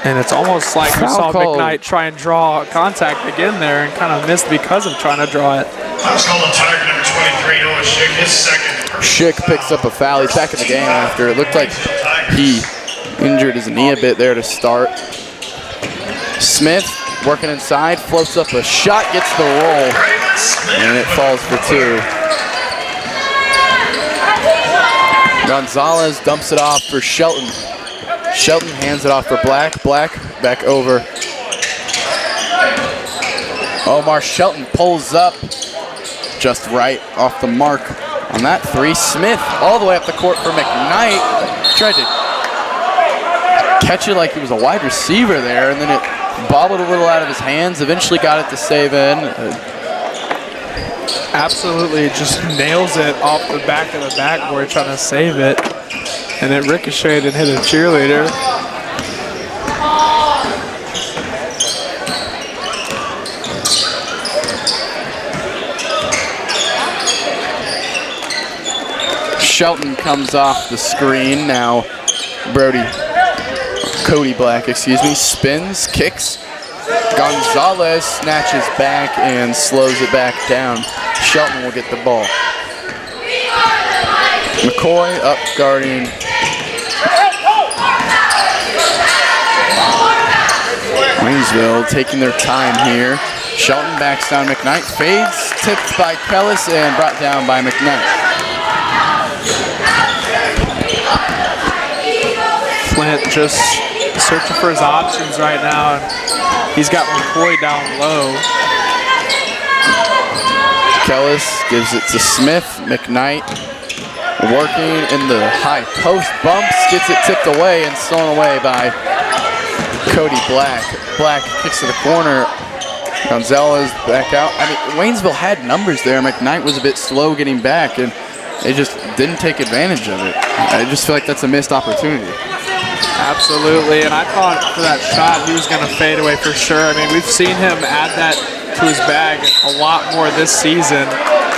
Speaker 2: And it's almost like we saw McKnight try and draw contact again there and kind of missed because of trying to draw it.
Speaker 3: Foul's called on Tiger number 23, Noah Schick, his second.
Speaker 1: Schick picks up a foul. He's back in the game after it looked like he injured his knee a bit there to start. Smith working inside, floats up a shot, gets the roll, and it falls for two. Gonzalez dumps it off for Shelton. Shelton hands it off for Black. Black back over. Omar Shelton pulls up just right off the mark on that three. Smith all the way up the court for McKnight. Tried to catch it like he was a wide receiver there, and then it bobbled a little out of his hands. Eventually got it to save in.
Speaker 2: Absolutely, just nails it off the back of the backboard trying to save it. And it ricocheted and hit a cheerleader.
Speaker 1: Shelton comes off the screen now. Cody Black, excuse me, spins, kicks. Gonzalez snatches back and slows it back down. Shelton will get the ball. McCoy up guarding. Waynesville taking their time here. Shelton backs down McKnight, fades, tipped by Kellis and brought down by McKnight.
Speaker 2: Flint just searching for his options right now. And he's got McCoy down low.
Speaker 1: Kellis gives it to Smith. McKnight working in the high post, bumps, gets it tipped away and stolen away by Cody Black. Black kicks to the corner. Gonzalez back out. I mean, Waynesville had numbers there. McKnight was a bit slow getting back, and they just didn't take advantage of it. I just feel like that's a missed opportunity.
Speaker 2: Absolutely, and I thought for that shot he was going to fade away for sure. I mean, we've seen him add that to his bag a lot more this season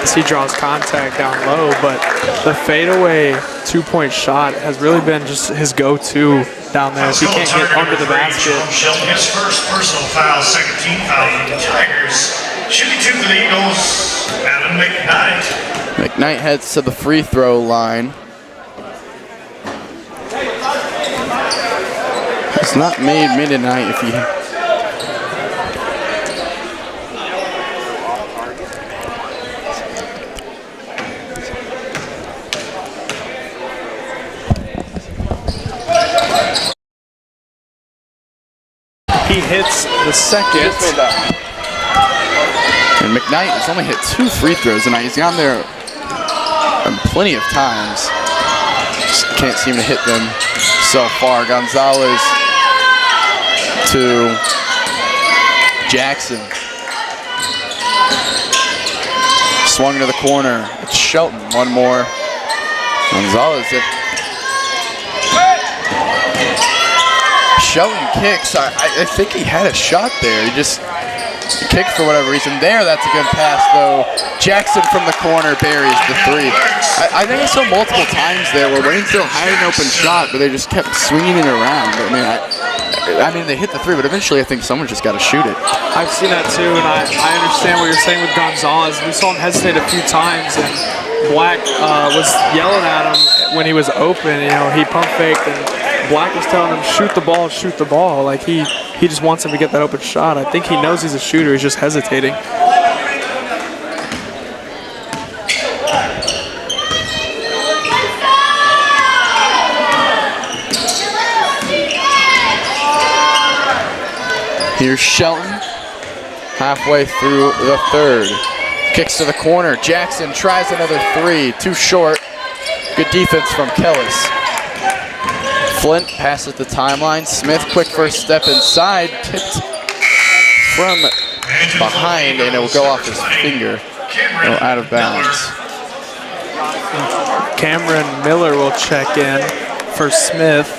Speaker 2: as he draws contact down low, but the fadeaway two-point shot has really been just his go-to down there. If he can't get under the basket.
Speaker 3: His first personal foul, second team foul for the Tigers. Shooting two for the Eagles, Adam McKnight.
Speaker 1: McKnight heads to the free throw line. It's not made midnight if he...
Speaker 2: He hits the second.
Speaker 1: And McKnight has only hit 2 free throws tonight. He's gone there plenty of times. Just can't seem to hit them so far. Gonzalez to Jackson. Swung to the corner. It's Shelton. One more. Gonzalez. Shelton kicks. I think he had a shot there. He just kicked for whatever reason. There, that's a good pass, though. Jackson from the corner buries the three. I think I saw multiple times there where Waynesville had an open shot, but they just kept swinging it around. I mean, I mean, they hit the three, but eventually I think someone just got to shoot it.
Speaker 2: I've seen that too, and I understand what you're saying with Gonzalez. We saw him hesitate a few times, and Black was yelling at him when he was open. You know, he pump faked, and Black was telling him, shoot the ball, shoot the ball. Like, he just wants him to get that open shot. I think he knows he's a shooter. He's just hesitating.
Speaker 1: Here's Shelton, halfway through the third. Kicks to the corner. Jackson tries another three. Too short. Good defense from Kellis. Flint passes the timeline. Smith, quick first step inside. Tipped from behind, and it will go off his finger. Go out of bounds.
Speaker 2: Cameron Miller will check in for Smith.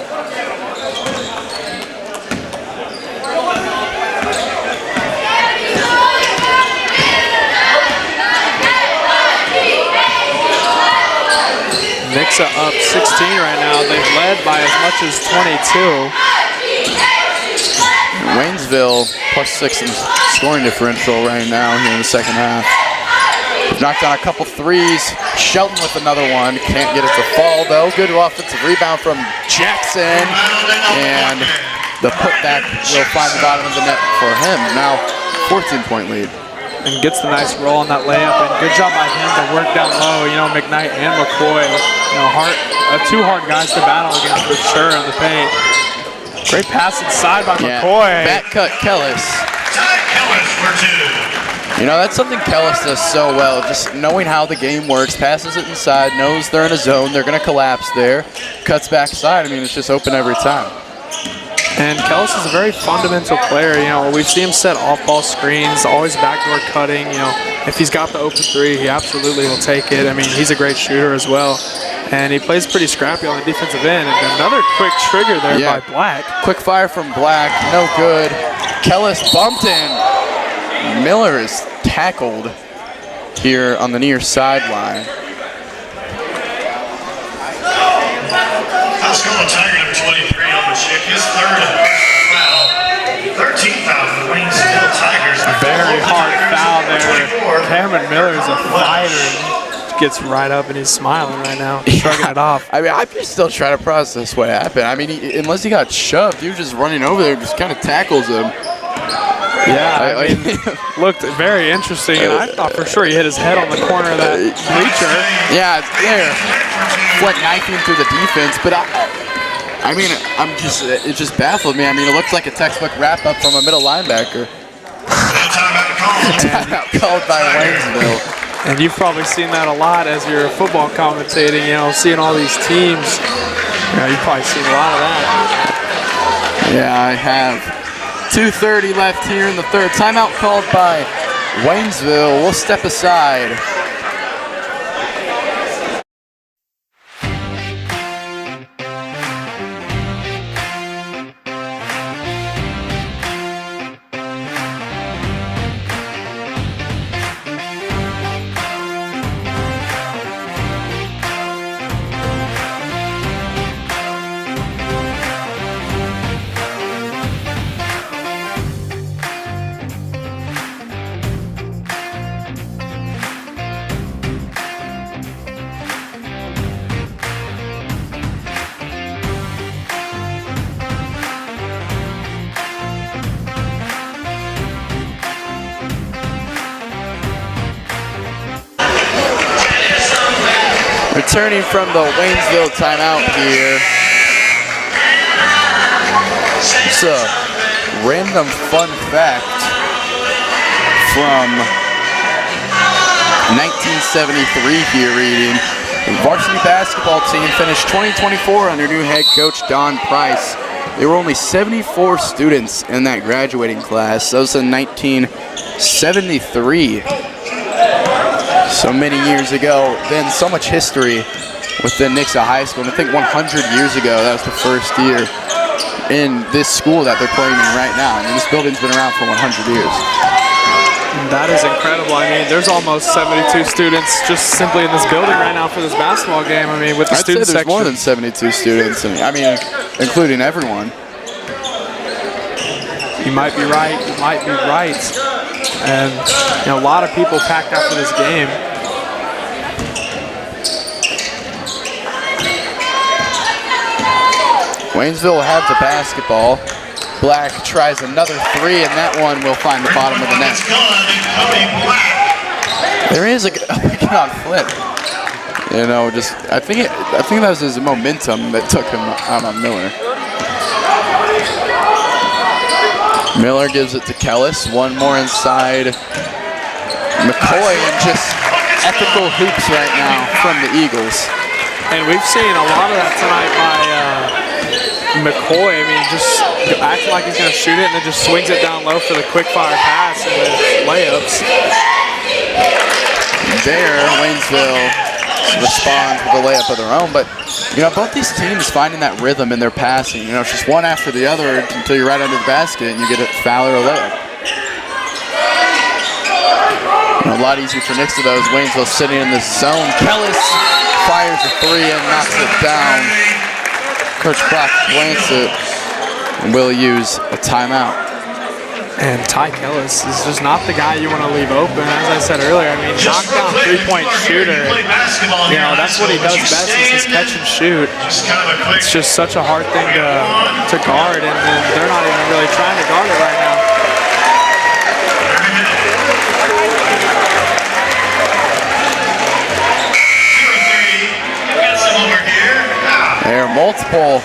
Speaker 2: Nixa up 16 right now. They've led by as much as 22.
Speaker 1: Waynesville +6 in scoring differential right now here in the second half. Knocked down a couple threes. Shelton with another one. Can't get it to fall though. Good offensive rebound from Jackson. And the putback will find the bottom of the net for him. Now 14-point lead.
Speaker 2: And gets the nice roll on that layup, and good job by him to work down low. You know, McKnight and McCoy, you know, two hard guys to battle against for sure in the paint. Great pass inside by McCoy.
Speaker 1: Back cut Kellis.
Speaker 3: Kellis for two.
Speaker 1: You know, that's something Kellis does so well, just knowing how the game works, passes it inside, knows they're in a zone, they're going to collapse there, cuts backside. I mean, it's just open every time.
Speaker 2: And Kellis is a very fundamental player. You know, we see him set off-ball screens, always backdoor cutting. You know, if he's got the open three, he absolutely will take it. I mean, he's a great shooter as well. And he plays pretty scrappy on the defensive end. And another quick trigger there by Black.
Speaker 1: Quick fire from Black, no good. Kellis bumped in. Miller is tackled here on the near sideline.
Speaker 3: Oscar Tiger number 23 on the check. His third and first foul. 13th foul for the Waynesville Tigers.
Speaker 2: Very hard foul there. Cameron Miller is a fighter. Gets right up and he's smiling right now, shrugging it off.
Speaker 1: I mean, I'm just still trying to process what happened. I mean, unless he got shoved, he was just running over there and just kind of tackles him.
Speaker 2: Yeah, I mean, looked very interesting, and I thought for sure he hit his head on the corner of that bleacher.
Speaker 1: Yeah, it's there. Flint knifing through the defense, but I mean, it just baffled me. I mean, it looked like a textbook wrap-up from a middle linebacker. Timeout called by Waynesville.
Speaker 2: And you've probably seen that a lot as you're football commentating, you know, seeing all these teams. You know, you've probably seen a lot of that.
Speaker 1: Yeah, I have. 2:30 left here in the third. Timeout called by Waynesville. We'll step aside. Returning from the Waynesville timeout here. It's a random fun fact from 1973 here reading. The varsity basketball team finished 2024 under new head coach Don Price. There were only 74 students in that graduating class. That was in 1973. So many years ago, then so much history within Nixa High School. And I think 100 years ago, that was the first year in this school that they're playing in right now. I mean, this building's been around for 100 years.
Speaker 2: That is incredible. I mean, there's almost 72 students just simply in this building right now for this basketball game. I mean, with the student section.
Speaker 1: I'd say there's more than 72 students. I mean, including everyone.
Speaker 2: You might be right. You might be right. And you know, a lot of people packed out for this game.
Speaker 1: Waynesville will have the basketball. Black tries another three, and that one will find the bottom of the net. There is a pick on flip. You know, just I think that was his momentum that took him out on Miller. Miller gives it to Kellis. One more inside. McCoy, and just ethical hoops right now from the Eagles.
Speaker 2: And we've seen a lot of that tonight by McCoy. I mean, just acting like he's going to shoot it and then just swings it down low for the quick fire pass and the layups.
Speaker 1: There, Waynesville responds with a layup of their own, but you know, both these teams finding that rhythm in their passing. You know, it's just one after the other until you're right under the basket and you get a foul or a layup. You know, a lot easier for Nixa though, as Waynesville sitting in the zone. Kellis fires a three and knocks it down. Coach Brock plants it and will use a timeout.
Speaker 2: And Ty Kellis is just not the guy you want to leave open. As I said earlier, I mean, knockdown three-point shooter. You know, that's what he does best, is his catch and shoot. It's just such a hard thing to guard, and they're not even really trying to guard it right now.
Speaker 1: There are multiple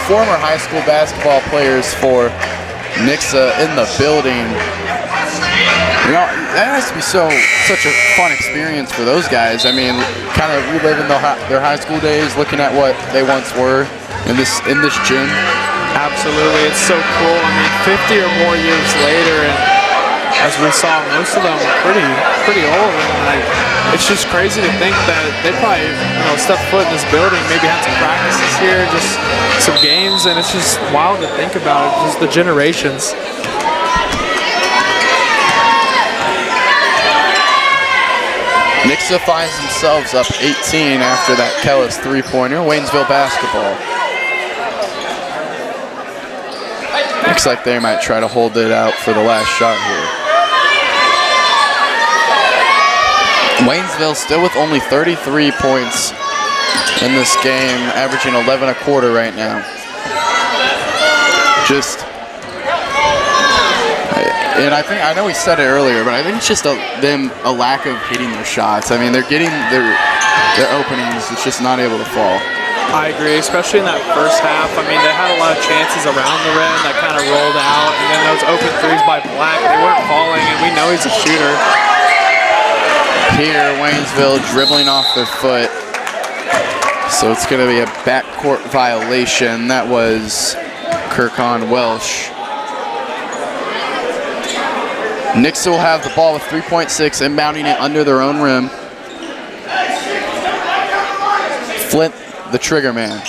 Speaker 1: former high school basketball players for Nixa in the building. You know, that has to be such a fun experience for those guys. I mean, kind of reliving their high school days, looking at what they once were in this gym.
Speaker 2: Absolutely, it's so cool. I mean, 50 or more years later, and as we saw, most of them pretty old. And it's just crazy to think that they probably, you know, stepped foot in this building, maybe had some practices here, just some games, and it's just wild to think about it, just the generations.
Speaker 1: Nixa finds themselves up 18 after that Kellis three-pointer. Waynesville basketball. Looks like they might try to hold it out for the last shot here. Waynesville still with only 33 points in this game, averaging 11 a quarter right now. And I know we said it earlier, but I think it's just a lack of hitting their shots. I mean, they're getting their openings, it's just not able to fall.
Speaker 2: I agree, especially in that first half. I mean, they had a lot of chances around the rim that kind of rolled out, and then those open threes by Black, they weren't falling, and we know he's a shooter.
Speaker 1: Here, Waynesville dribbling off their foot. So it's going to be a backcourt violation. That was Kirkon Welsh. Nixa will have the ball with 3.6, inbounding it under their own rim. Flint, the trigger man.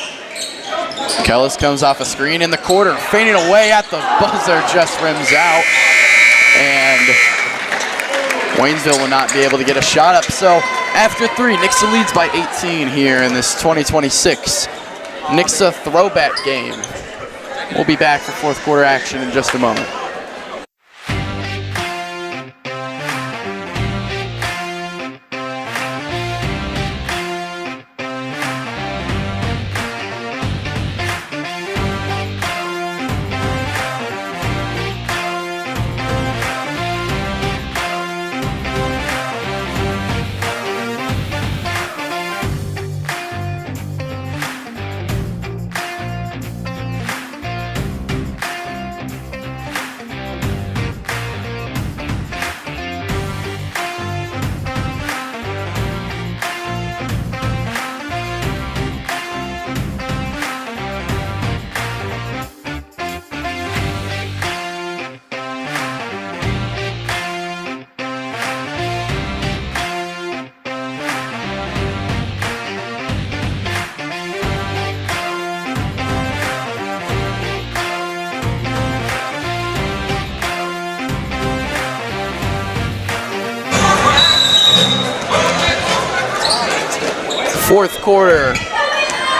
Speaker 1: Kellis comes off a screen in the corner, fading away at the buzzer, just rims out. And Waynesville will not be able to get a shot up. So after three, Nixa leads by 18 here in this 2026 Nixa Throwback game. We'll be back for fourth quarter action in just a moment. Fourth quarter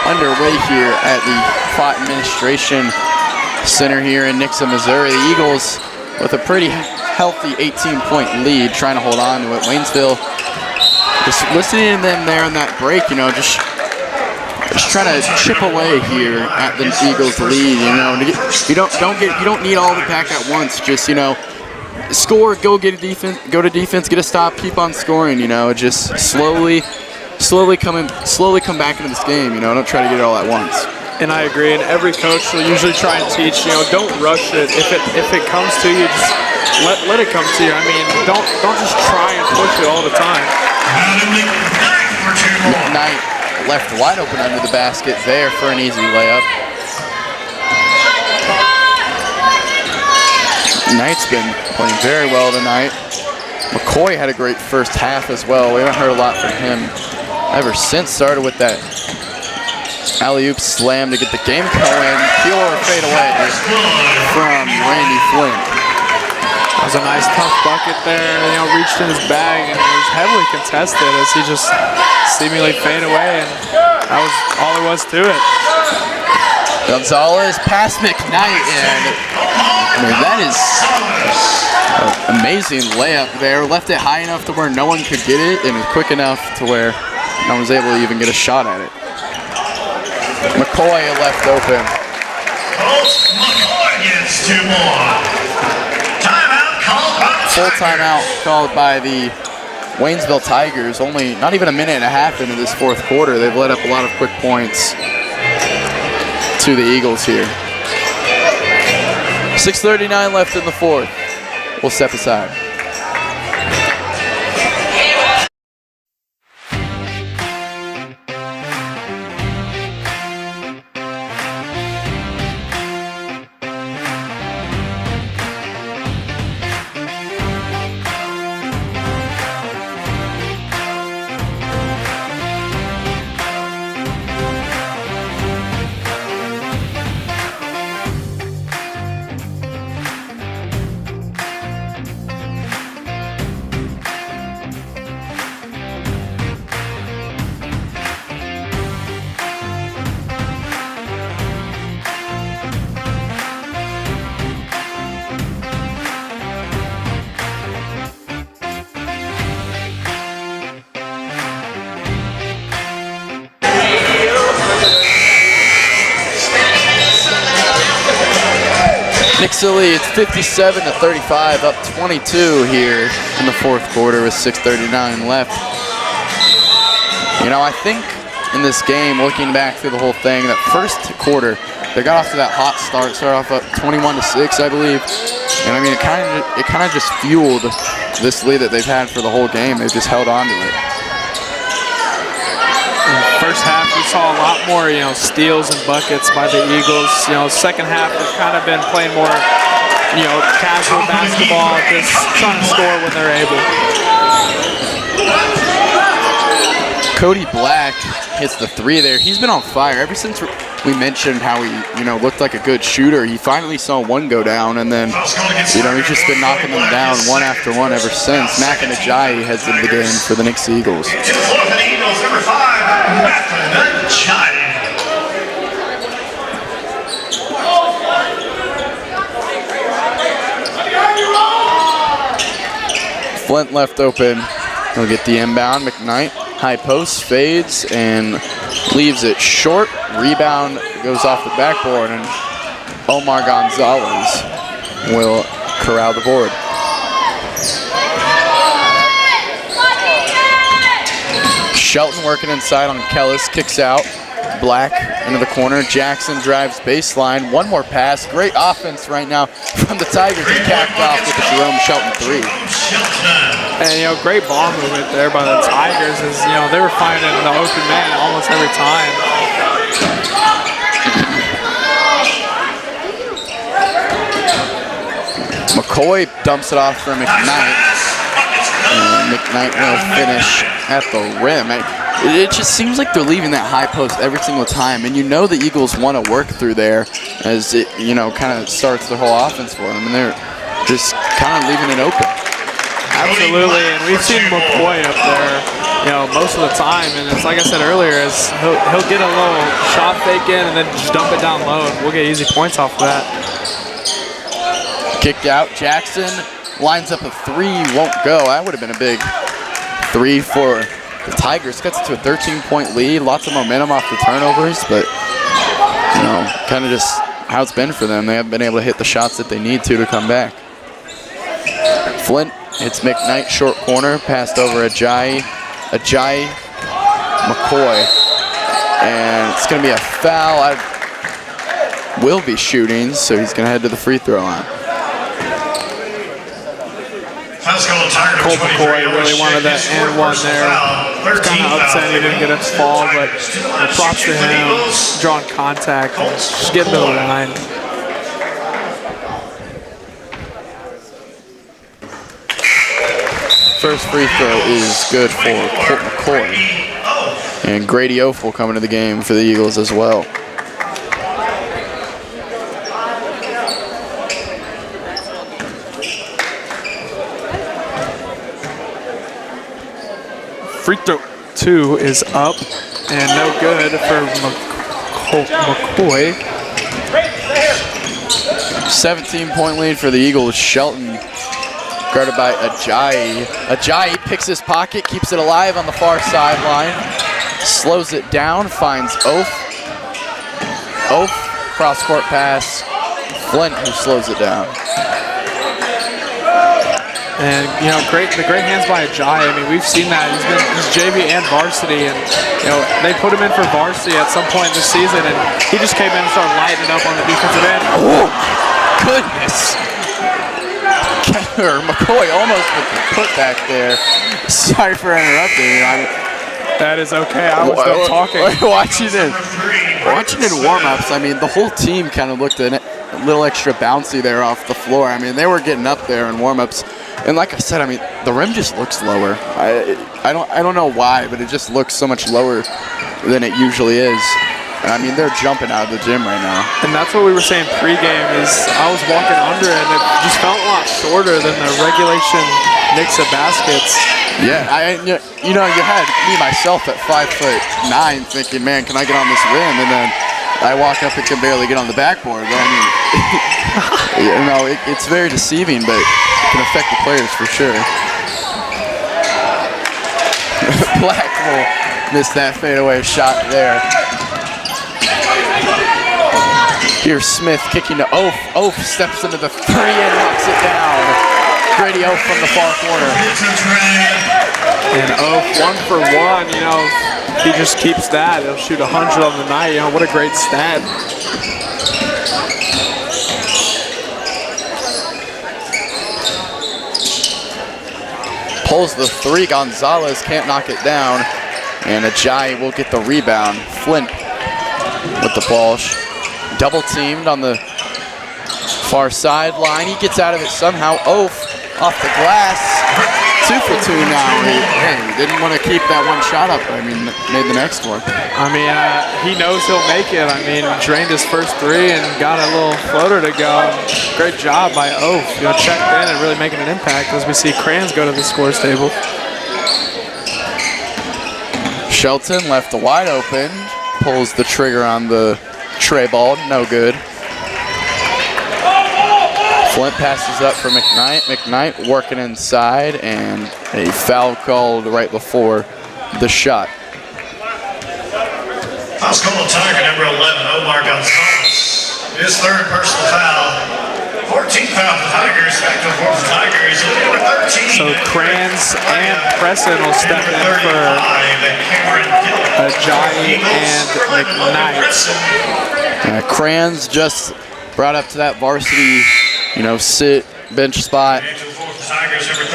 Speaker 1: underway here at the Fott Administration Center here in Nixa, Missouri. The Eagles with a pretty healthy 18-point lead, trying to hold on to it. Waynesville, just listening to them there in that break, you know, just trying to chip away here at the Eagles' lead. You know, you don't need all of it back at once. Just, you know, score, go to defense, get a stop, keep on scoring. You know, just slowly come back into this game. You know, don't try to get it all at once.
Speaker 2: And I agree. And every coach will usually try and teach, you know, don't rush it. If it comes to you, just let it come to you. I mean, don't just try and push it all the time.
Speaker 1: McKnight left wide open under the basket there for an easy layup. Knight's been playing very well tonight. McCoy had a great first half as well. We haven't heard a lot from him ever since. Started with that alley-oop slam to get the game going. Pure fade away from Randy Flint.
Speaker 2: That was a nice tough bucket there, you know, reached in his bag, and it was heavily contested as he just seemingly fade away, and that was all there was to it.
Speaker 1: Gonzalez past McKnight, and I mean, that is an amazing layup there. Left it high enough to where no one could get it, and quick enough to where no one was able to even get a shot at it. McCoy left open.
Speaker 3: McCoy gets 2 more. Timeout called by the
Speaker 1: Full timeout called by the Waynesville Tigers. Only not even a minute and a half into this fourth quarter. They've let up a lot of quick points to the Eagles here. 6:39 left in the fourth. We'll step aside. Nixa leads 57-35, up 22 here in the fourth quarter with 6:39 left. You know, I think in this game, looking back through the whole thing, that first quarter, they got off to that hot start, started off up 21-6, I believe. And I mean, it kind of just fueled this lead that they've had for the whole game. They've just held on to it.
Speaker 2: First half, we saw a lot more, you know, steals and buckets by the Eagles. You know, second half, they've kind of been playing more, you know, casual basketball, just trying to score when they're able.
Speaker 1: Cody Black hits the three there. He's been on fire ever since we mentioned how he, you know, looked like a good shooter. He finally saw one go down, and then, you know, he's just been knocking them down one after one ever since. Mackin Ajayi heads into the game for the Nixa Eagles.
Speaker 3: To the floor for the Eagles, number 5, Mackin Ajayi.
Speaker 1: Flint left open. He'll get the inbound. McKnight, high post, fades, and leaves it short. Rebound goes off the backboard, and Omar Gonzalez will corral the board. Shelton working inside on Kellis, kicks out. Black into the corner. Jackson drives baseline. One more pass. Great offense right now from the Tigers. He capped off with the Jerome Shelton three.
Speaker 2: And, you know, great ball movement there by the Tigers is, you know, they were finding the open man almost every time.
Speaker 1: McCoy dumps it off for McKnight. And McKnight will finish at the rim. It just seems like they're leaving that high post every single time, and you know the Eagles want to work through there as it, you know, kind of starts the whole offense for them, and they're just kind of leaving it open.
Speaker 2: Absolutely, and we've seen McCoy up there, you know, most of the time, and it's like I said earlier, is he'll get a little shot fake in and then just dump it down low, and we'll get easy points off of that.
Speaker 1: Kicked out. Jackson lines up a three, won't go. That would have been a big three for the Tigers. Cuts it to a 13-point lead. Lots of momentum off the turnovers, but you know, kind of just how it's been for them. They haven't been able to hit the shots that they need to come back. Flint hits McKnight short corner, passed over Ajayi McCoy, and it's going to be a foul. I will be shooting, so he's going to head to the free throw line.
Speaker 2: Cole McCoy really wanted that and one there. Kind of upset he didn't get a fall, but props to him, drawing contact, and just getting to the line.
Speaker 1: First free throw is good for Colt McCoy. And Grady Oaf will come into the game for the Eagles as well.
Speaker 2: Free throw 2 is up and no good for McCoy.
Speaker 1: 17-point lead for the Eagles. Shelton guarded by Ajayi. Ajayi picks his pocket, keeps it alive on the far sideline, slows it down, finds Oaf. Oaf, cross-court pass. Flint who slows it down.
Speaker 2: And you know, the great hands by Ajayi. I mean, we've seen that. He's JV and varsity, and you know they put him in for varsity at some point this season, and he just came in and started lighting it up on the defensive end.
Speaker 1: Oh, goodness! McCoy almost with the putback there. Sorry for interrupting.
Speaker 2: That is okay. I was done talking.
Speaker 1: Watching in warm-ups, I mean, the whole team kind of looked a little extra bouncy there off the floor. I mean, they were getting up there in warm-ups. And like I said, I mean, the rim just looks lower. I don't know why, but it just looks so much lower than it usually is. And I mean, they're jumping out of the gym right now.
Speaker 2: And that's what we were saying pregame is I was walking under it, and it just felt a lot shorter than the regulation Nixa baskets.
Speaker 1: Yeah, you know, you had me myself at 5'9", thinking, man, can I get on this rim? And then I walk up and can barely get on the backboard. But I mean, you know, it's very deceiving, but it can affect the players for sure. Black will miss that fadeaway shot there. Here's Smith kicking to Oaf. Oaf steps into the three and knocks it down. Grady Oaf from the far corner.
Speaker 2: And Oaf 1 for 1, you know, he just keeps that. He'll shoot 100 on the night. You know, what a great stat.
Speaker 1: Pulls the three. Gonzalez can't knock it down. And Ajayi will get the rebound. Flint with the ball. Double teamed on the far sideline. He gets out of it somehow. Oaf off the glass. 2 for 2 now. He didn't want to keep that one shot up. I mean, made the next one.
Speaker 2: I mean, he knows he'll make it. I mean, drained his first three and got a little floater to go. Great job by Oaf. You know, checked in and really making an impact as we see Crans go to the scores table.
Speaker 1: Shelton left wide open. Pulls the trigger on the tray ball, no good. Flint passes up for McKnight. McKnight working inside, and a foul called right before the shot.
Speaker 3: Foul's called Tiger, number 11, Omar Gonzalez. His third personal foul. 14th foul for the Tigers, back to 4th Tigers, number 13.
Speaker 2: So Crans and Preston will step in for Ajayi and McKnight.
Speaker 1: Crans just brought up to that varsity, you know, bench spot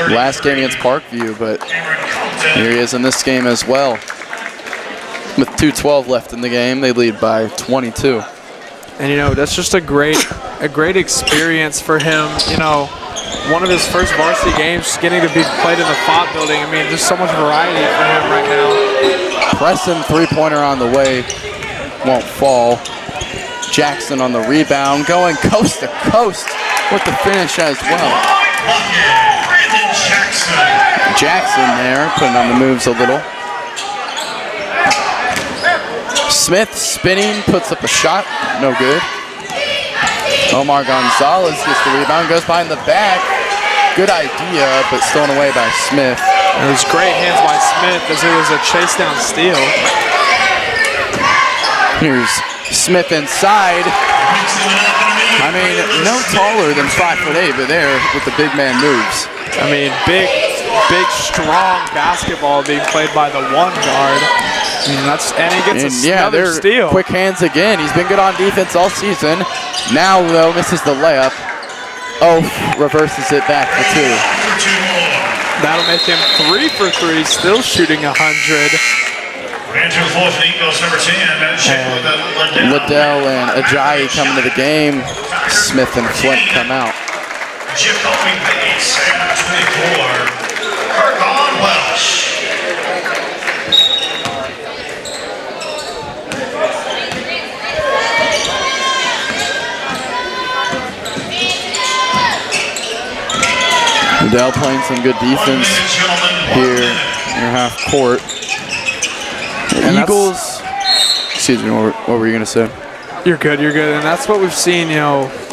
Speaker 1: last game against Parkview, but here he is in this game as well. With 2:12 left in the game, they lead by 22.
Speaker 2: And you know, that's just a great experience for him. You know, one of his first varsity games, getting to be played in the FOT building. I mean, just so much variety for him right now.
Speaker 1: Preston three-pointer on the way, won't fall. Jackson on the rebound, going coast to coast with the finish as well.
Speaker 3: Brandon Jackson.
Speaker 1: Jackson there, putting on the moves a little. Smith spinning, puts up a shot, no good. Omar Gonzalez gets the rebound, goes behind the back. Good idea, but stolen away by Smith.
Speaker 2: It was great hands by Smith as it was a chase down steal.
Speaker 1: Here's Smith inside. I mean, no taller than 5'8", but there with the big man moves.
Speaker 2: I mean, big, strong basketball being played by the one guard. I mean, and he gets another steal.
Speaker 1: Quick hands again. He's been good on defense all season. Now, though, misses the layup. Oh, reverses it back for 2.
Speaker 2: That'll make him 3 for 3, still shooting 100.
Speaker 1: Liddell and Ajayi coming to the game. Smith and Flint come out.
Speaker 3: Jacoby Bates and 24. Ergon Welsh.
Speaker 1: Liddell playing some good defense here near half court. The Eagles, excuse me, what were you going to say?
Speaker 2: You're good. And that's what we've seen,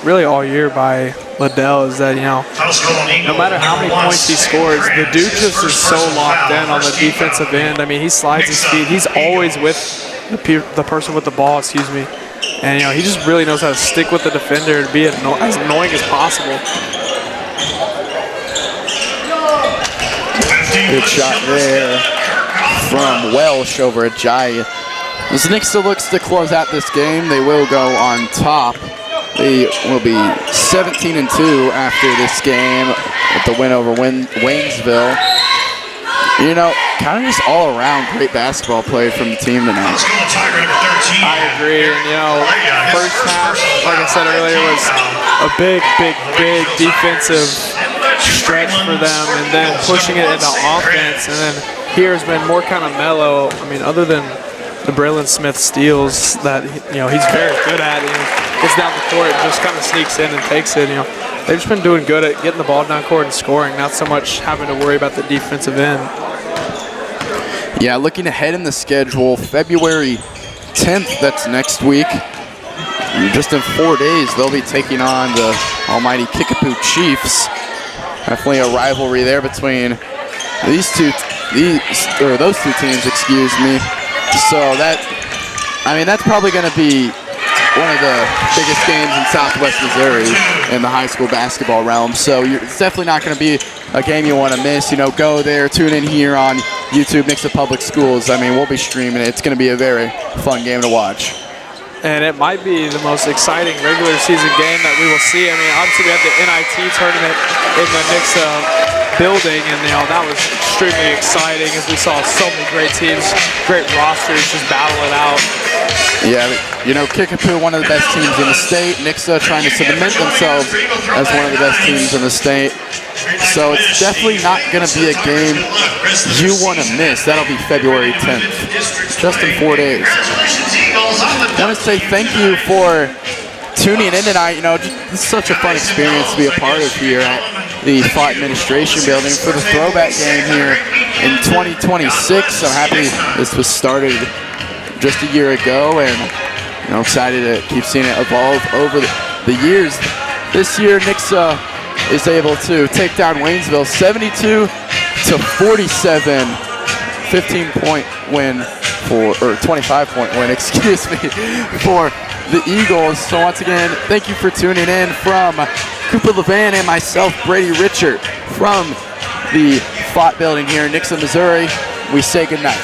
Speaker 2: really all year by Liddell is that, no matter how many points he scores, the dude just is so locked in on the defensive end. I mean, he slides his feet. He's always with the person with the ball, And, he just really knows how to stick with the defender and be as annoying as possible.
Speaker 1: Good shot there from Welsh over Ajayi. As Nixa looks to close out this game, they will go on top. They will be 17-2 after this game with the win over Waynesville. Kind of just all around great basketball play from the team tonight.
Speaker 2: I agree. And, first half, like I said earlier, was a big defensive stretch for them, and then pushing it into offense. And then here has been more kind of mellow. I mean, other than the Braylon Smith steals that he's very good at, gets down the court and just kind of sneaks in and takes it. They've just been doing good at getting the ball down court and scoring, not so much having to worry about the defensive end.
Speaker 1: Yeah, looking ahead in the schedule, February 10th, that's next week. Just in 4 days, they'll be taking on the almighty Kickapoo Chiefs. Definitely a rivalry there between those two teams, excuse me. So that's probably going to be one of the biggest games in Southwest Missouri in the high school basketball realm. So it's definitely not going to be a game you want to miss. Go there, tune in here on YouTube, Nixa Public Schools. I mean, we'll be streaming it. It's going to be a very fun game to watch.
Speaker 2: And it might be the most exciting regular season game that we will see. I mean, obviously we have the NIT tournament in the Nixa building, and that was extremely exciting as we saw so many great teams, great rosters just battle it out.
Speaker 1: Yeah, Kickapoo, one of the best teams in the state. Nixa trying to cement themselves as one of the best teams in the state. So it's definitely not going to be a game you want to miss. That'll be February 10th, just in 4 days. I want to say thank you for tuning in tonight. It's such a fun experience to be a part of here at the Fought Administration Building for the Throwback game here in 2026. I'm happy this was started just a year ago, and excited to keep seeing it evolve over the years. This year, Nixa is able to take down Waynesville 72-47, 15-point win or 25-point win, excuse me, for the Eagles. So once again, thank you for tuning in from Cooper Levan and myself, Brady Richard, from the Fought building here in Nixa, Missouri. We say goodnight.